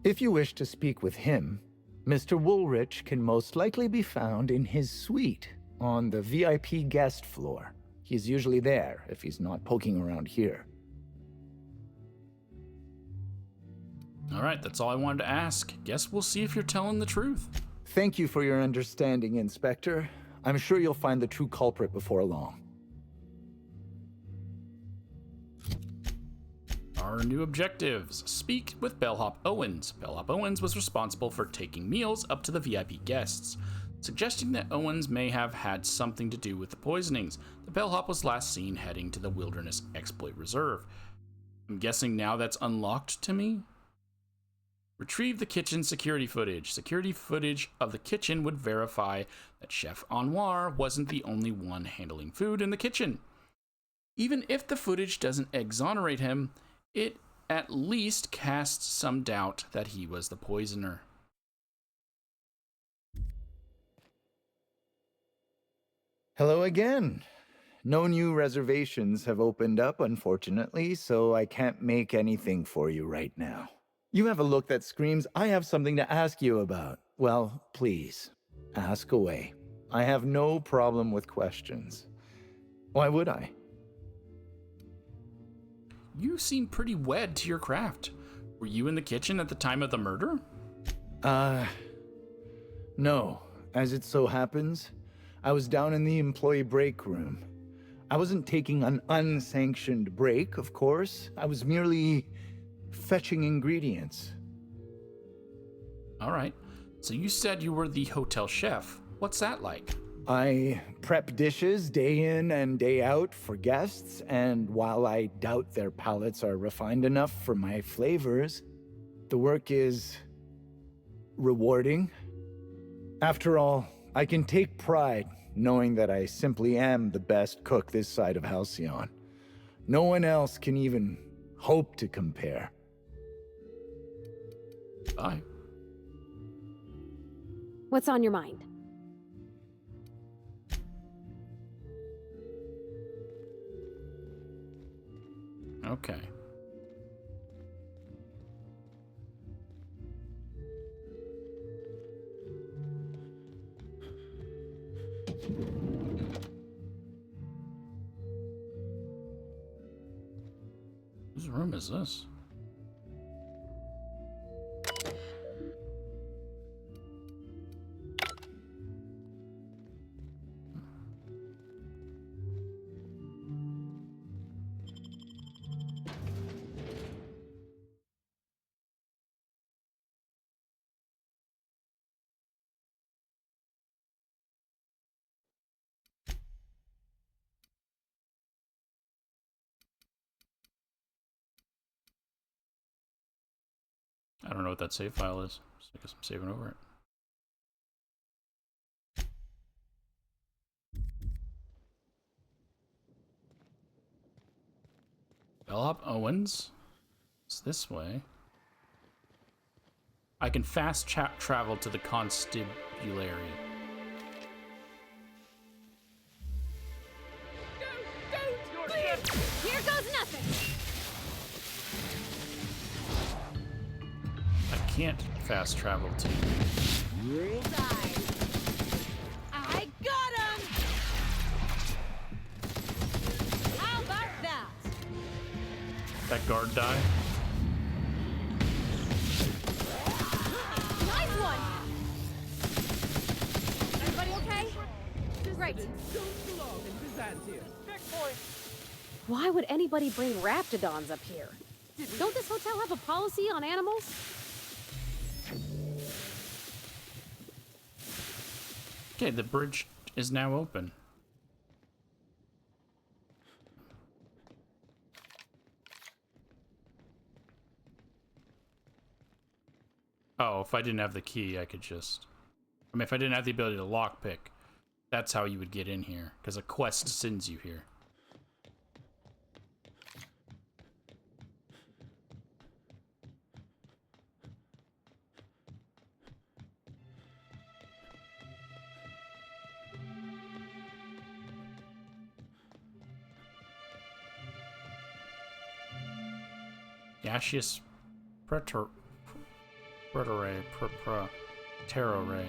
If you wish to speak with him, Mr. Woolrich can most likely be found in his suite on the VIP guest floor. He's usually there if he's not poking around here. All right, that's all I wanted to ask. Guess we'll see if you're telling the truth. Thank you for your understanding, Inspector. I'm sure you'll find the true culprit before long. Our new objectives. Speak with Bellhop Owens. Bellhop Owens was responsible for taking meals up to the VIP guests, suggesting that Owens may have had something to do with the poisonings. The Bellhop was last seen heading to the Wilderness Exploit Reserve. I'm guessing now that's unlocked to me? Retrieve the kitchen security footage. Security footage of the kitchen would verify that Chef Anwar wasn't the only one handling food in the kitchen. Even if the footage doesn't exonerate him, it at least casts some doubt that he was the poisoner. Hello again. No new reservations have opened up, unfortunately, so I can't make anything for you right now. You have a look that screams, I have something to ask you about. Well, please, ask away. I have no problem with questions. Why would I? You seem pretty wed to your craft. Were you in the kitchen at the time of the murder? No. As it so happens, I was down in the employee break room. I wasn't taking an unsanctioned break, of course. I was merely fetching ingredients. All right. So you said you were the hotel chef. What's that like? I prep dishes day in and day out for guests, and while I doubt their palates are refined enough for my flavors, the work is rewarding. After all, I can take pride knowing that I simply am the best cook this side of Halcyon. No one else can even hope to compare. Bye. What's on your mind? Okay. Whose room is this? don't know what that save file is, so I guess I'm saving over it. Bellhop Owens. It's this way. I can fast travel to the constabulary. Here goes nothing! I can't fast travel to. I got him! How about that? That guard die? Nice one! Everybody okay? Great. Why would anybody bring raptidons up here? Don't this hotel have a policy on animals? Okay, the bridge is now open. Oh, if I didn't have the key, I could just... I mean, if I didn't have the ability to lockpick, that's how you would get in here, because a quest sends you here. Gaseous pretor... Pretere... Terrore.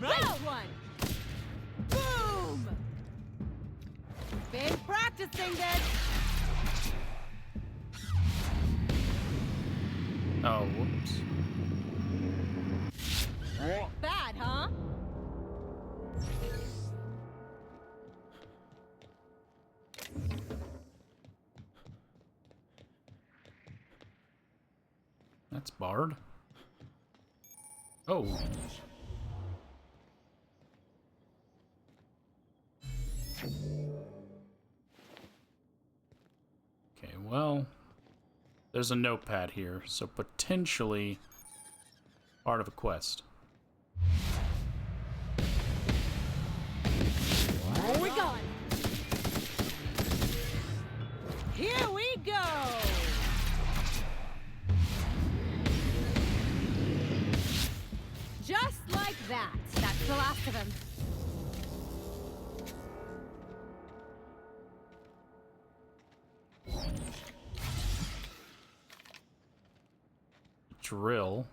Nice one! Boom! Been practicing this! Oh, whoops. Bad, huh? That's barred. Oh. Okay, well, there's a notepad here, so potentially part of a quest. Where we going? Here we go! Just like that. That's the last of him. Drill.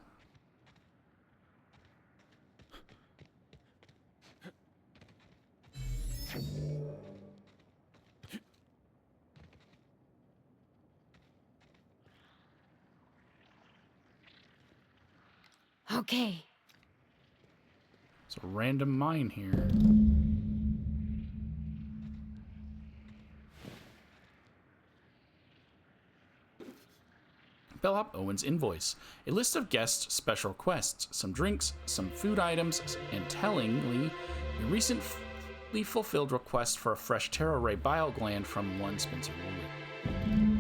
Okay. It's a random mine here. Bellhop Owen's invoice. A list of guest special requests, some drinks, some food items, and tellingly, a recently fulfilled request for a fresh Terra Ray bile gland from one Spencer Woolwood.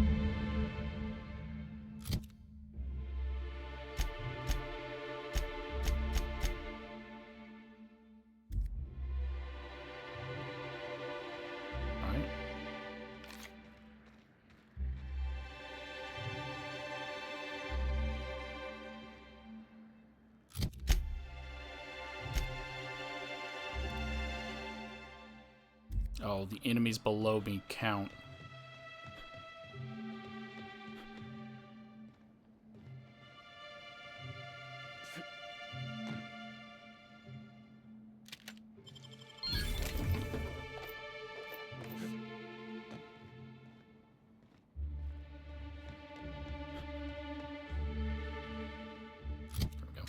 Oh, the enemies below me count. There we go.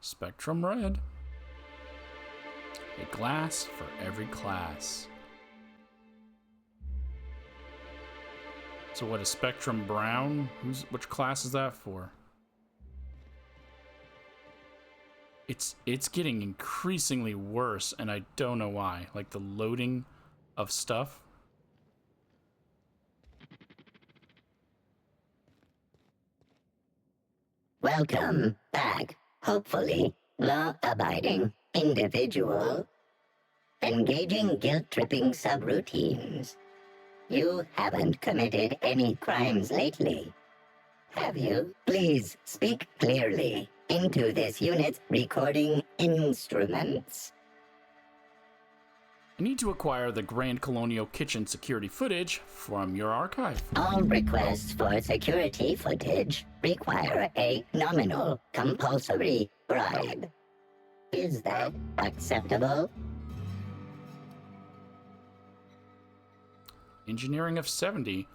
Spectrum red. A glass for every class. So what is Spectrum Brown? Which class is that for? It's getting increasingly worse, and I don't know why. Like the loading of stuff. Welcome back, hopefully, law-abiding individual. Engaging guilt-tripping subroutines. You haven't committed any crimes lately, have you? Please speak clearly into this unit's recording instruments. I need to acquire the Grand Colonial Kitchen security footage from your archive. All requests for security footage require a nominal compulsory bribe. Is that acceptable? Engineering of 70.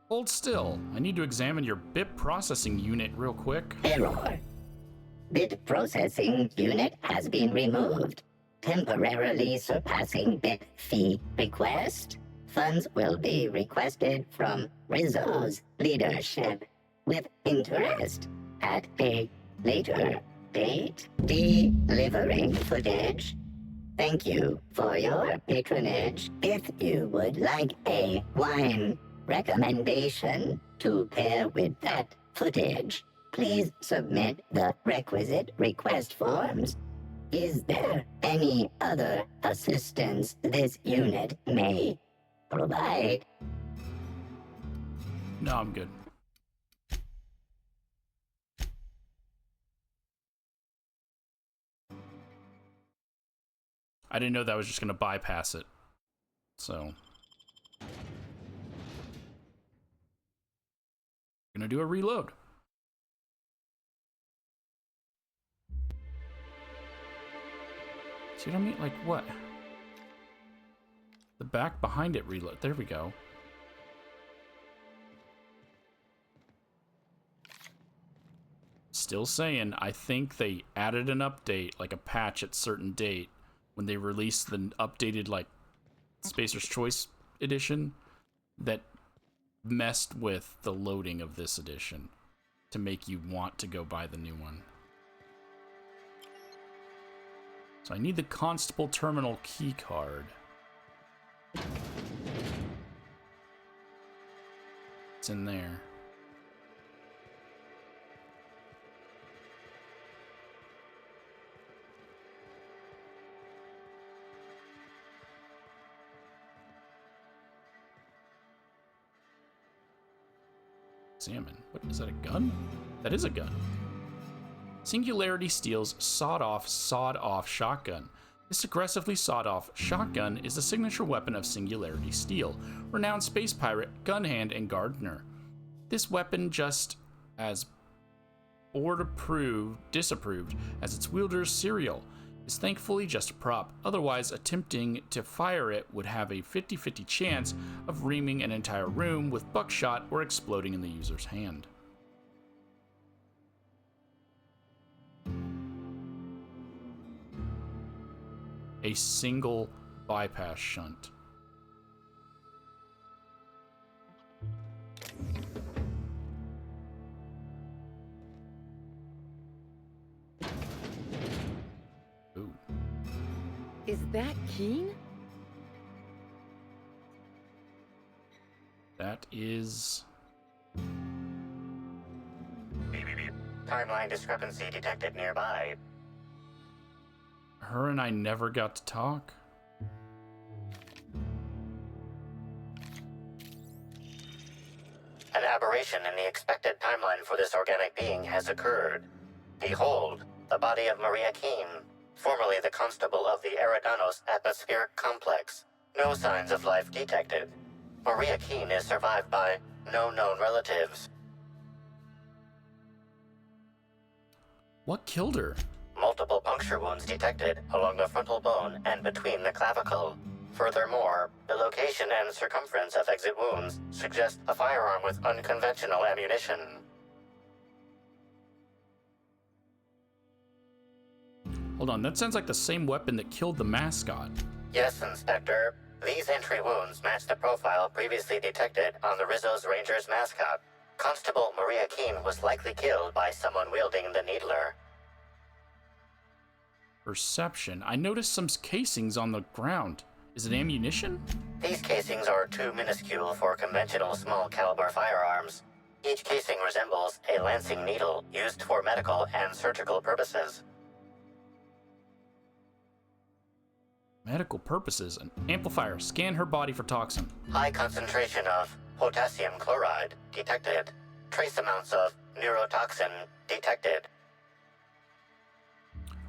Hold still. I need to examine your bit processing unit real quick. Error. Bit processing unit has been removed. Temporarily surpassing bit fee request. Funds will be requested from Rizzo's leadership with interest at a later date. Delivering footage. Thank you for your patronage. If you would like a wine recommendation to pair with that footage, please submit the requisite request forms. Is there any other assistance this unit may provide? No, I'm good. I didn't know that was just going to bypass it. So. Gonna do a reload. See what I mean? Like what? The back behind it reload. There we go. Still saying, I think they added an update, like a patch at certain date, when they released the updated, like, Spacer's Choice edition, that messed with the loading of this edition to make you want to go buy the new one. So I need the Constable Terminal key card. It's in there. Salmon. What is that, a gun? That is a gun. Singularity Steel's sawed-off shotgun. This aggressively sawed-off shotgun is the signature weapon of Singularity Steel, renowned space pirate, gun hand, and gardener. This weapon, just as board disapproved as its wielder's cereal, is thankfully just a prop. Otherwise, attempting to fire it would have a 50-50 chance of reaming an entire room with buckshot or exploding in the user's hand. A single bypass shunt. Ooh. Is that Keen? That is... Timeline discrepancy detected nearby. Her and I never got to talk. An aberration in the expected timeline for this organic being has occurred. Behold, the body of Maria Keen, formerly the constable of the Eridanos Atmospheric Complex. No signs of life detected. Maria Keen is survived by no known relatives. What killed her? Multiple puncture wounds detected along the frontal bone and between the clavicle. Furthermore, the location and circumference of exit wounds suggest a firearm with unconventional ammunition. Hold on, that sounds like the same weapon that killed the mascot. Yes, Inspector. These entry wounds match the profile previously detected on the Rizzo's Rangers mascot. Constable Maria Keene was likely killed by someone wielding the Needler. Perception. I noticed some casings on the ground. Is it ammunition? These casings are too minuscule for conventional small caliber firearms. Each casing resembles a lancing needle used for medical and surgical purposes. Medical purposes. An amplifier. Scan her body for toxin. High concentration of potassium chloride detected. Trace amounts of neurotoxin detected.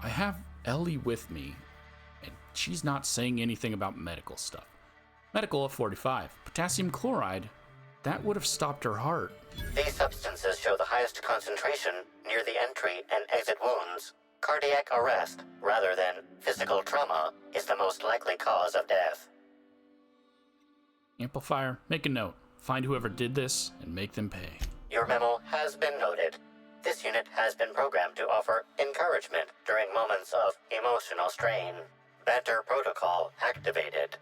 I have Ellie with me, and she's not saying anything about medical stuff. Medical of 45. Potassium chloride. That would have stopped her heart. These substances show the highest concentration near the entry and exit wounds. Cardiac arrest, rather than physical trauma, is the most likely cause of death. Amplifier, make a note. Find whoever did this and make them pay. Your memo has been noted. This unit has been programmed to offer encouragement during moments of emotional strain. Banter protocol activated.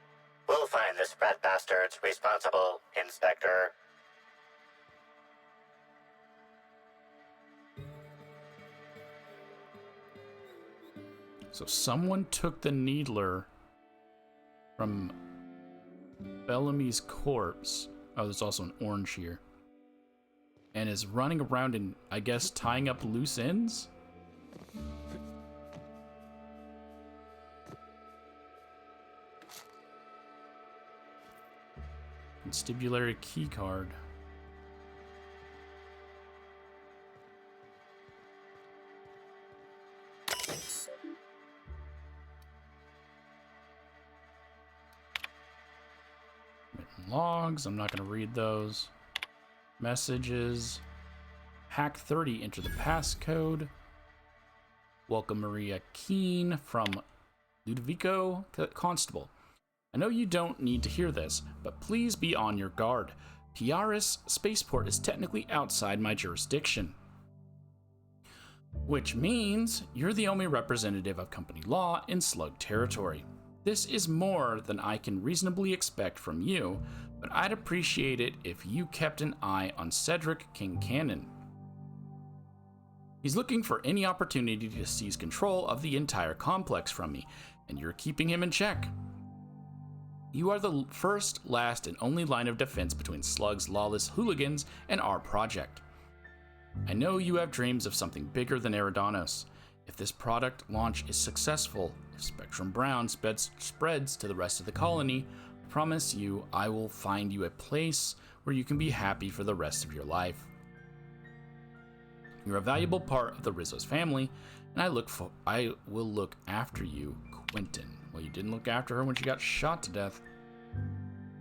We'll find the sprat bastards responsible, Inspector. So someone took the Needler from Bellamy's corpse. Oh, there's also an orange here. And is running around and, I guess, tying up loose ends? Constabulary key card. Written logs, I'm not going to read those. Messages. Hack 30, enter the passcode. Welcome Maria Keene from Ludovico Constable. I know you don't need to hear this, but please be on your guard. Piaris Spaceport is technically outside my jurisdiction. Which means you're the only representative of company law in Slug territory. This is more than I can reasonably expect from you, but I'd appreciate it if you kept an eye on Cedric Kincannon. He's looking for any opportunity to seize control of the entire complex from me, and you're keeping him in check. You are the first, last, and only line of defense between Slug's lawless hooligans and our project. I know you have dreams of something bigger than Eridanos. If this product launch is successful, if Spectrum Brown spreads to the rest of the colony, I promise you I will find you a place where you can be happy for the rest of your life. You're a valuable part of the Rizzo's family, and I will look after you, Quentin. Well, you didn't look after her when she got shot to death.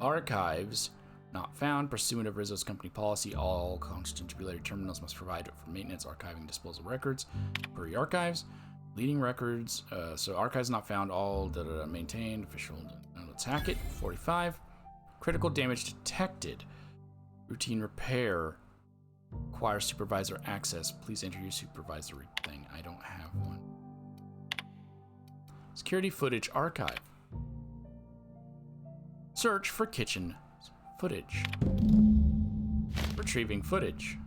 Archives not found. Pursuant of Rizzo's company policy, all constabulary terminals must provide for maintenance, archiving, disposal records. Per archives, leading records. So archives not found. All maintained. Official. Let's hack it. 45. Critical damage detected. Routine repair. Require supervisor access. Please enter your supervisory thing. I don't have one. Security footage archive. Search for kitchen footage. Retrieving footage.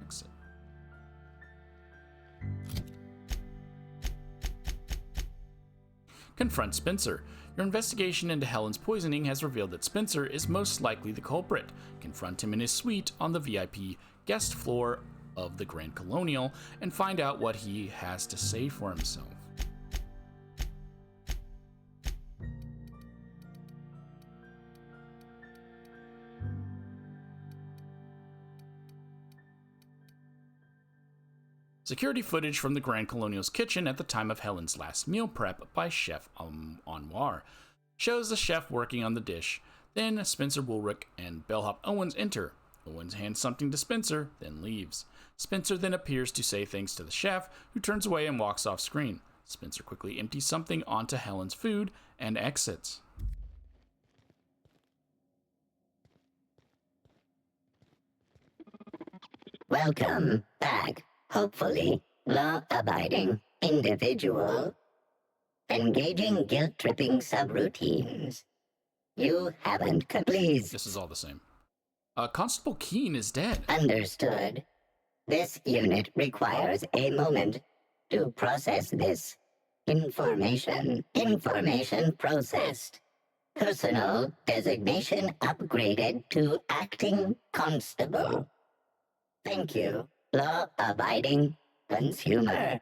Exit. Confront Spencer. Your investigation into Helen's poisoning has revealed that Spencer is most likely the culprit. Confront him in his suite on the VIP guest floor of the Grand Colonial and find out what he has to say for himself. Security footage from the Grand Colonial's kitchen at the time of Helen's last meal prep by Chef Anwar shows the chef working on the dish. Then Spencer Woolrick and Bellhop Owens enter. Owens hands something to Spencer, then leaves. Spencer then appears to say things to the chef, who turns away and walks off screen. Spencer quickly empties something onto Helen's food and exits. Welcome back. Hopefully, law-abiding individual, engaging guilt-tripping subroutines. You haven't please. This is all the same. Constable Keen is dead. Understood. This unit requires a moment to process this information. Information processed. Personal designation upgraded to acting constable. Thank you, law-abiding consumer.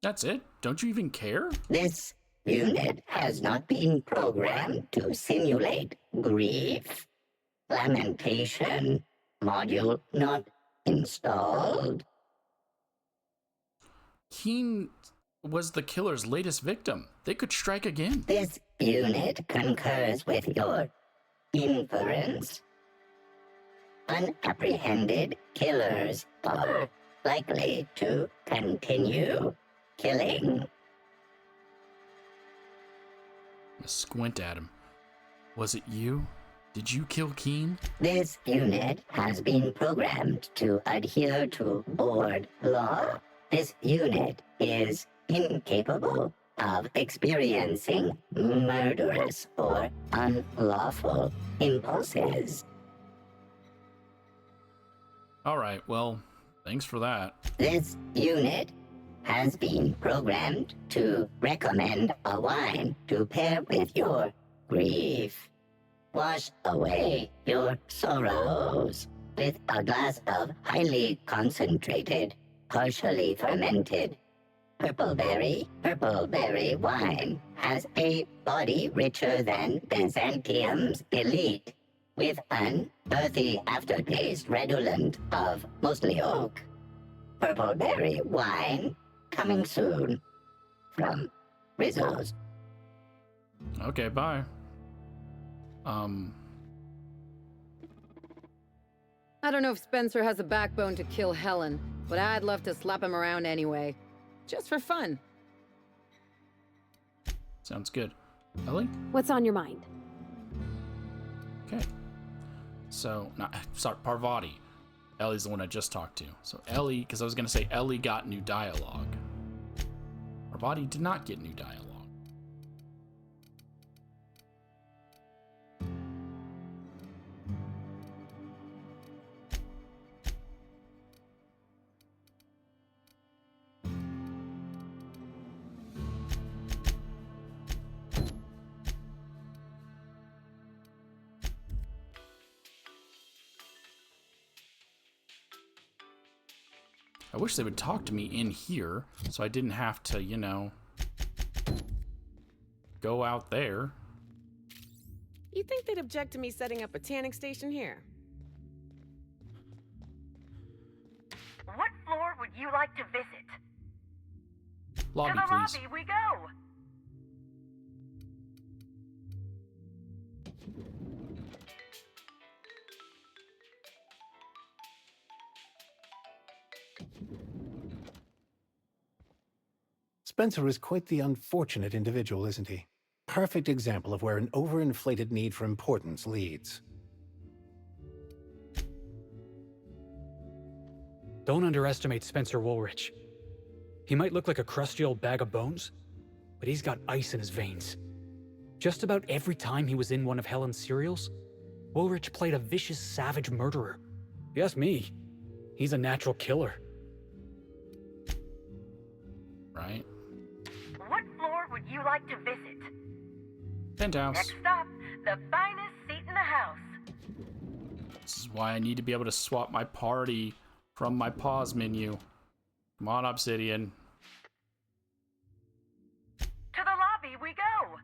That's it? Don't you even care? This unit has not been programmed to simulate grief. Lamentation. Module not installed. Keen was the killer's latest victim. They could strike again. This unit concurs with your inference. Unapprehended killers are likely to continue killing. I squint at him. Was it you? Did you kill Keen? This unit has been programmed to adhere to board law. This unit is incapable of experiencing murderous or unlawful impulses. All right, well, thanks for that. This unit has been programmed to recommend a wine to pair with your grief. Wash away your sorrows with a glass of highly concentrated, partially fermented purple berry wine. Has a body richer than Byzantium's elite, with an earthy aftertaste redolent of mostly oak. Purple berry wine coming soon from Rizzo's. Okay, bye. I don't know if Spencer has a backbone to kill Helen, but I'd love to slap him around anyway. Just for fun. Sounds good. Ellie? What's on your mind? Okay. So, sorry, Parvati. Ellie's the one I just talked to. So Ellie, because I was going to say Ellie got new dialogue. Parvati did not get new dialogue. I wish they would talk to me in here so I didn't have to, you know, go out there. You think they'd object to me setting up a tanning station here? What floor would you like to visit? Lobby, to the please. lobby we go. Spencer is quite the unfortunate individual, isn't he? Perfect example of where an overinflated need for importance leads. Don't underestimate Spencer Woolrich. He might look like a crusty old bag of bones, but he's got ice in his veins. Just about every time he was in one of Helen's serials, Woolrich played a vicious, savage murderer. If you ask me, he's a natural killer. Right? What floor would you like to visit? Penthouse. Next stop, the finest seat in the house. This is why I need to be able to swap my party from my pause menu. Come on, Obsidian. To the lobby we go.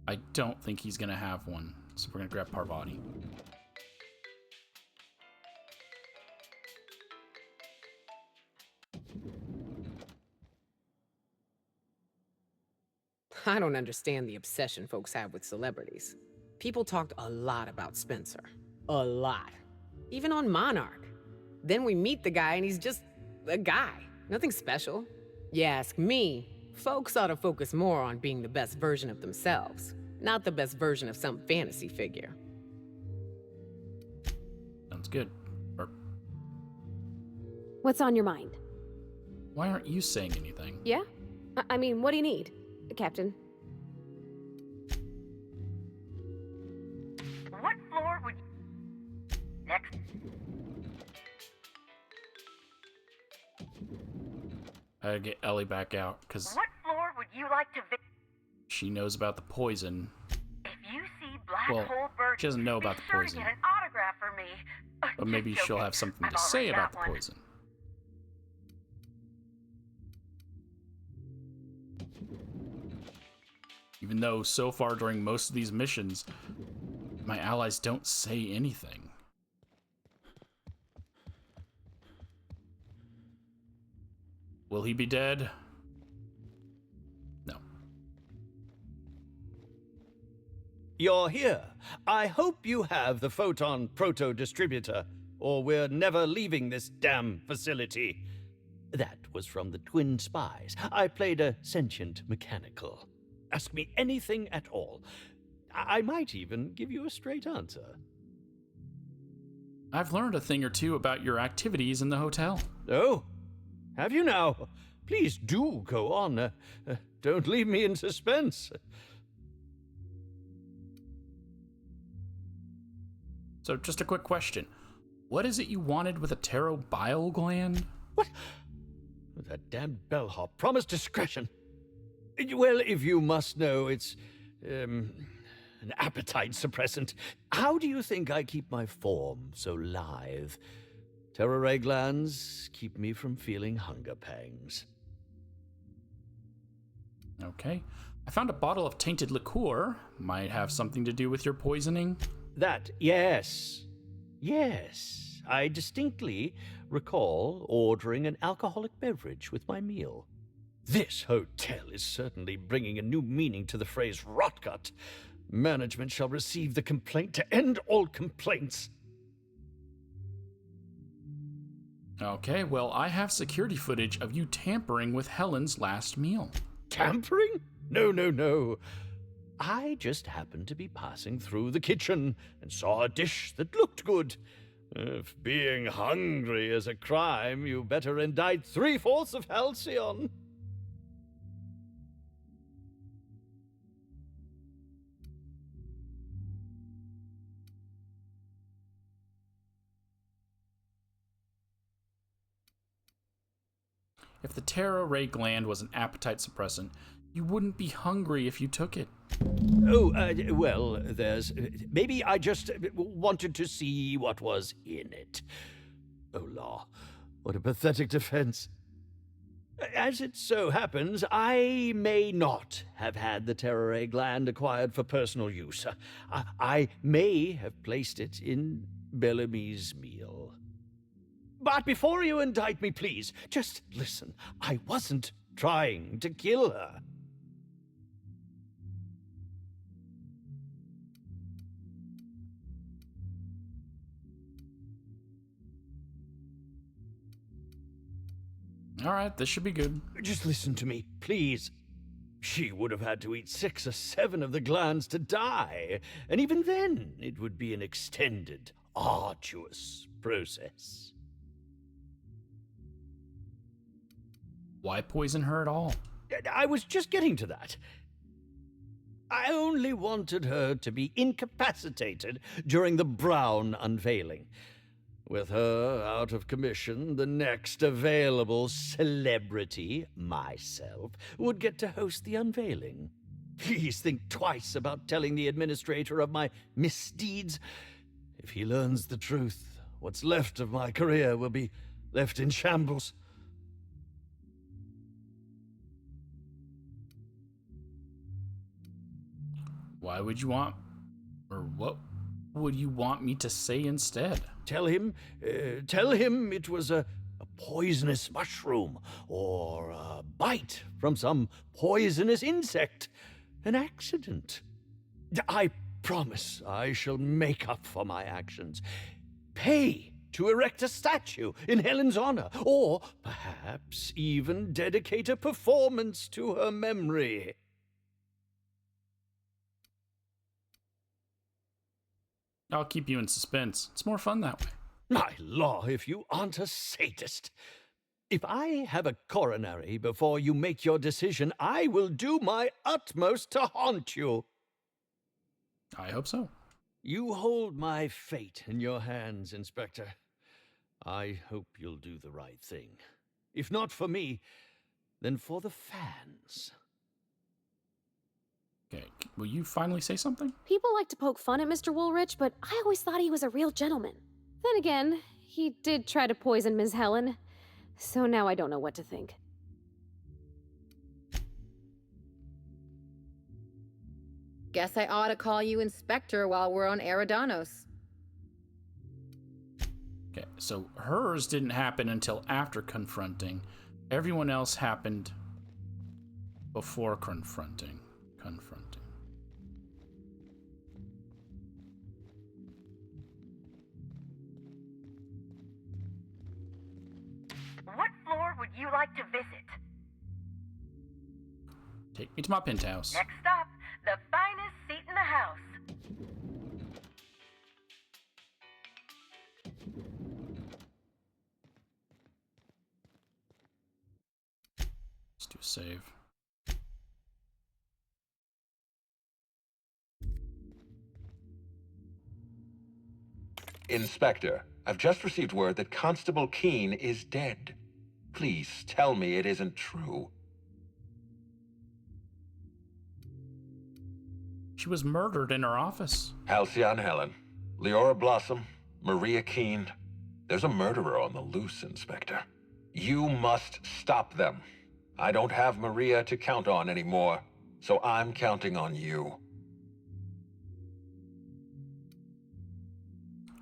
I don't think he's gonna have one, so we're gonna grab Parvati. I don't understand the obsession folks have with celebrities. People talked a lot about Spencer. A lot. Even on Monarch. Then we meet the guy and he's just a guy. Nothing special. You ask me, folks ought to focus more on being the best version of themselves. Not the best version of some fantasy figure. Sounds good. Or What's on your mind? why aren't you saying anything? Yeah? I mean, what do you need, Captain? What floor would you... Next. I gotta get Ellie back out, because What floor would you like to visit? she knows about the poison. If you see Black Well, Hole Birdie, she doesn't know about be the sure poison. to get an autograph for me. But maybe Just she'll joking. have something I've to say already about got the one. poison. Even though so far during most of these missions, my allies don't say anything. Will he be dead? No. You're here. I hope you have the photon proto-distributor, or we're never leaving this damn facility. That was from the Twin Spies. I played a sentient mechanical. Ask me anything at all. I might even give you a straight answer. I've learned a thing or two about your activities in the hotel. Oh, have you now? Please do go on. Don't leave me in suspense. So just a quick question. What is it you wanted with a tarot bile gland? What? That damned bellhop promised discretion. Well, if you must know, it's an appetite suppressant. How do you think I keep my form so lithe? Terror glands keep me from feeling hunger pangs. Okay. I found a bottle of tainted liqueur. Might have something to do with your poisoning. That, yes. Yes. I distinctly recall ordering an alcoholic beverage with my meal. This hotel is certainly bringing a new meaning to the phrase rotgut. Management shall receive the complaint to end all complaints. Okay, well, I have security footage of you tampering with Helen's last meal. Tampering? No, no, no. I just happened to be passing through the kitchen and saw a dish that looked good. If being hungry is a crime, you better indict 3/4 of Halcyon. If the Terra Ray gland was an appetite suppressant, you wouldn't be hungry if you took it. Oh, well, there's... Maybe I just wanted to see what was in it. Oh, law. What a pathetic defense. As it so happens, I may not have had the Terror gland acquired for personal use. I may have placed it in Bellamy's meal. But before you indict me, please, just listen. I wasn't trying to kill her. All right, this should be good. Just listen to me, please. She would have had to eat 6 or 7 of the glands to die, and even then it would be an extended, arduous process. Why poison her at all? I was just getting to that. I only wanted her to be incapacitated during the Brown unveiling. With her out of commission, the next available celebrity, myself, would get to host the unveiling. Please think twice about telling the administrator of my misdeeds. If he learns the truth, what's left of my career will be left in shambles. Why would you want... or what would you want me to say instead? Tell him it was a poisonous mushroom, or a bite from some poisonous insect. An accident. I promise I shall make up for my actions. Pay to erect a statue in Helen's honor, or perhaps even dedicate a performance to her memory. I'll keep you in suspense. It's more fun that way. My law, if you aren't a sadist. If I have a coronary before you make your decision, I will do my utmost to haunt you. I hope so. You hold my fate in your hands, Inspector. I hope you'll do the right thing. If not for me, then for the fans. Okay, will you finally say something? People like to poke fun at Mr. Woolrich, but I always thought he was a real gentleman. Then again, he did try to poison Ms. Helen, so now I don't know what to think. Guess I ought to call you Inspector while we're on Eridanos. Okay, so hers didn't happen until after confronting. Everyone else happened before confronting. What floor would you like to visit? Take me to my penthouse. Next up, the finest seat in the house. Let's do a save. Inspector, I've just received word that Constable Keene is dead. Please tell me it isn't true. She was murdered in her office. Halcyon Helen, Leora Blossom, Maria Keene. There's a murderer on the loose, Inspector. You must stop them. I don't have Maria to count on anymore, so I'm counting on you.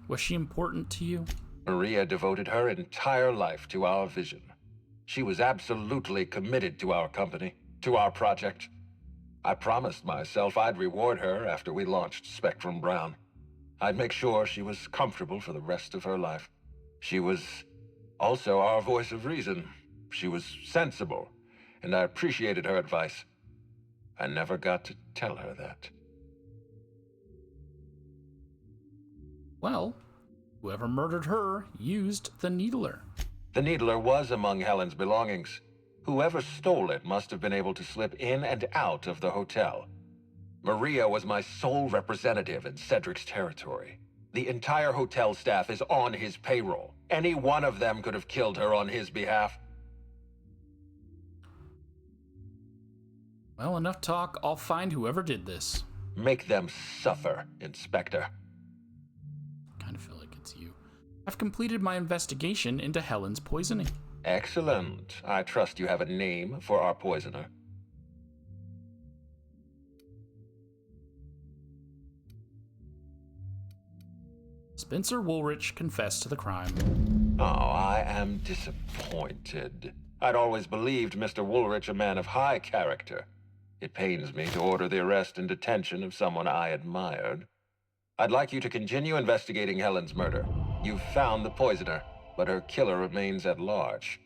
Was she important to you? Maria devoted her entire life to our vision. She was absolutely committed to our company, to our project. I promised myself I'd reward her after we launched Spectrum Brown. I'd make sure she was comfortable for the rest of her life. She was also our voice of reason. She was sensible, and I appreciated her advice. I never got to tell her that. Well, whoever murdered her used the Needler. The Needler was among Helen's belongings. Whoever stole it must have been able to slip in and out of the hotel. Maria was my sole representative in Cedric's territory. The entire hotel staff is on his payroll. Any one of them could have killed her on his behalf. Well, enough talk. I'll find whoever did this. Make them suffer, Inspector. Kind of feel like it's you. I've completed my investigation into Helen's poisoning. Excellent. I trust you have a name for our poisoner. Spencer Woolrich confessed to the crime. Oh, I am disappointed. I'd always believed Mr. Woolrich a man of high character. It pains me to order the arrest and detention of someone I admired. I'd like you to continue investigating Helen's murder. You've found the poisoner, but her killer remains at large.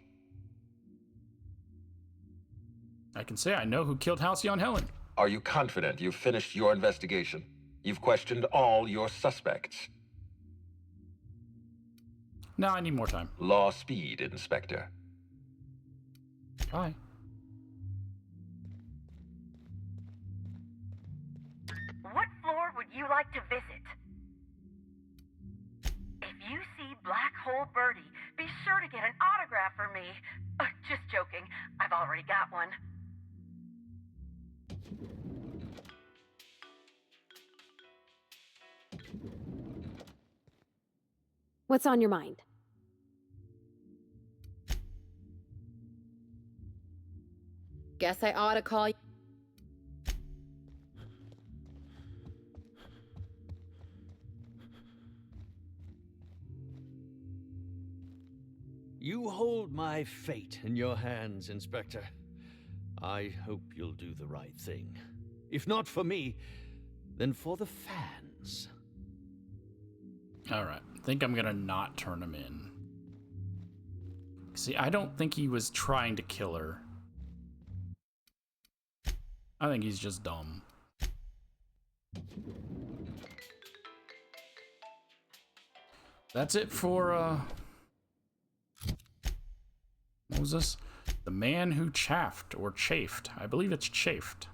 I can say I know who killed Halcyon Helen. Are you confident you've finished your investigation? You've questioned all your suspects. No, I need more time. Law speed, Inspector. Bye. What floor would you like to visit? If you see Black Hole Birdie, be sure to get an autograph for me. Just joking. I've already got one. What's on your mind? Guess I ought to call you. You hold my fate in your hands, Inspector. I hope you'll do the right thing. If not for me, then for the fans. Alright, I think I'm gonna not turn him in. See, I don't think he was trying to kill her. I think he's just dumb. That's it for, what was this? The Man Who Chafed, or Chafed. I believe it's Chafed.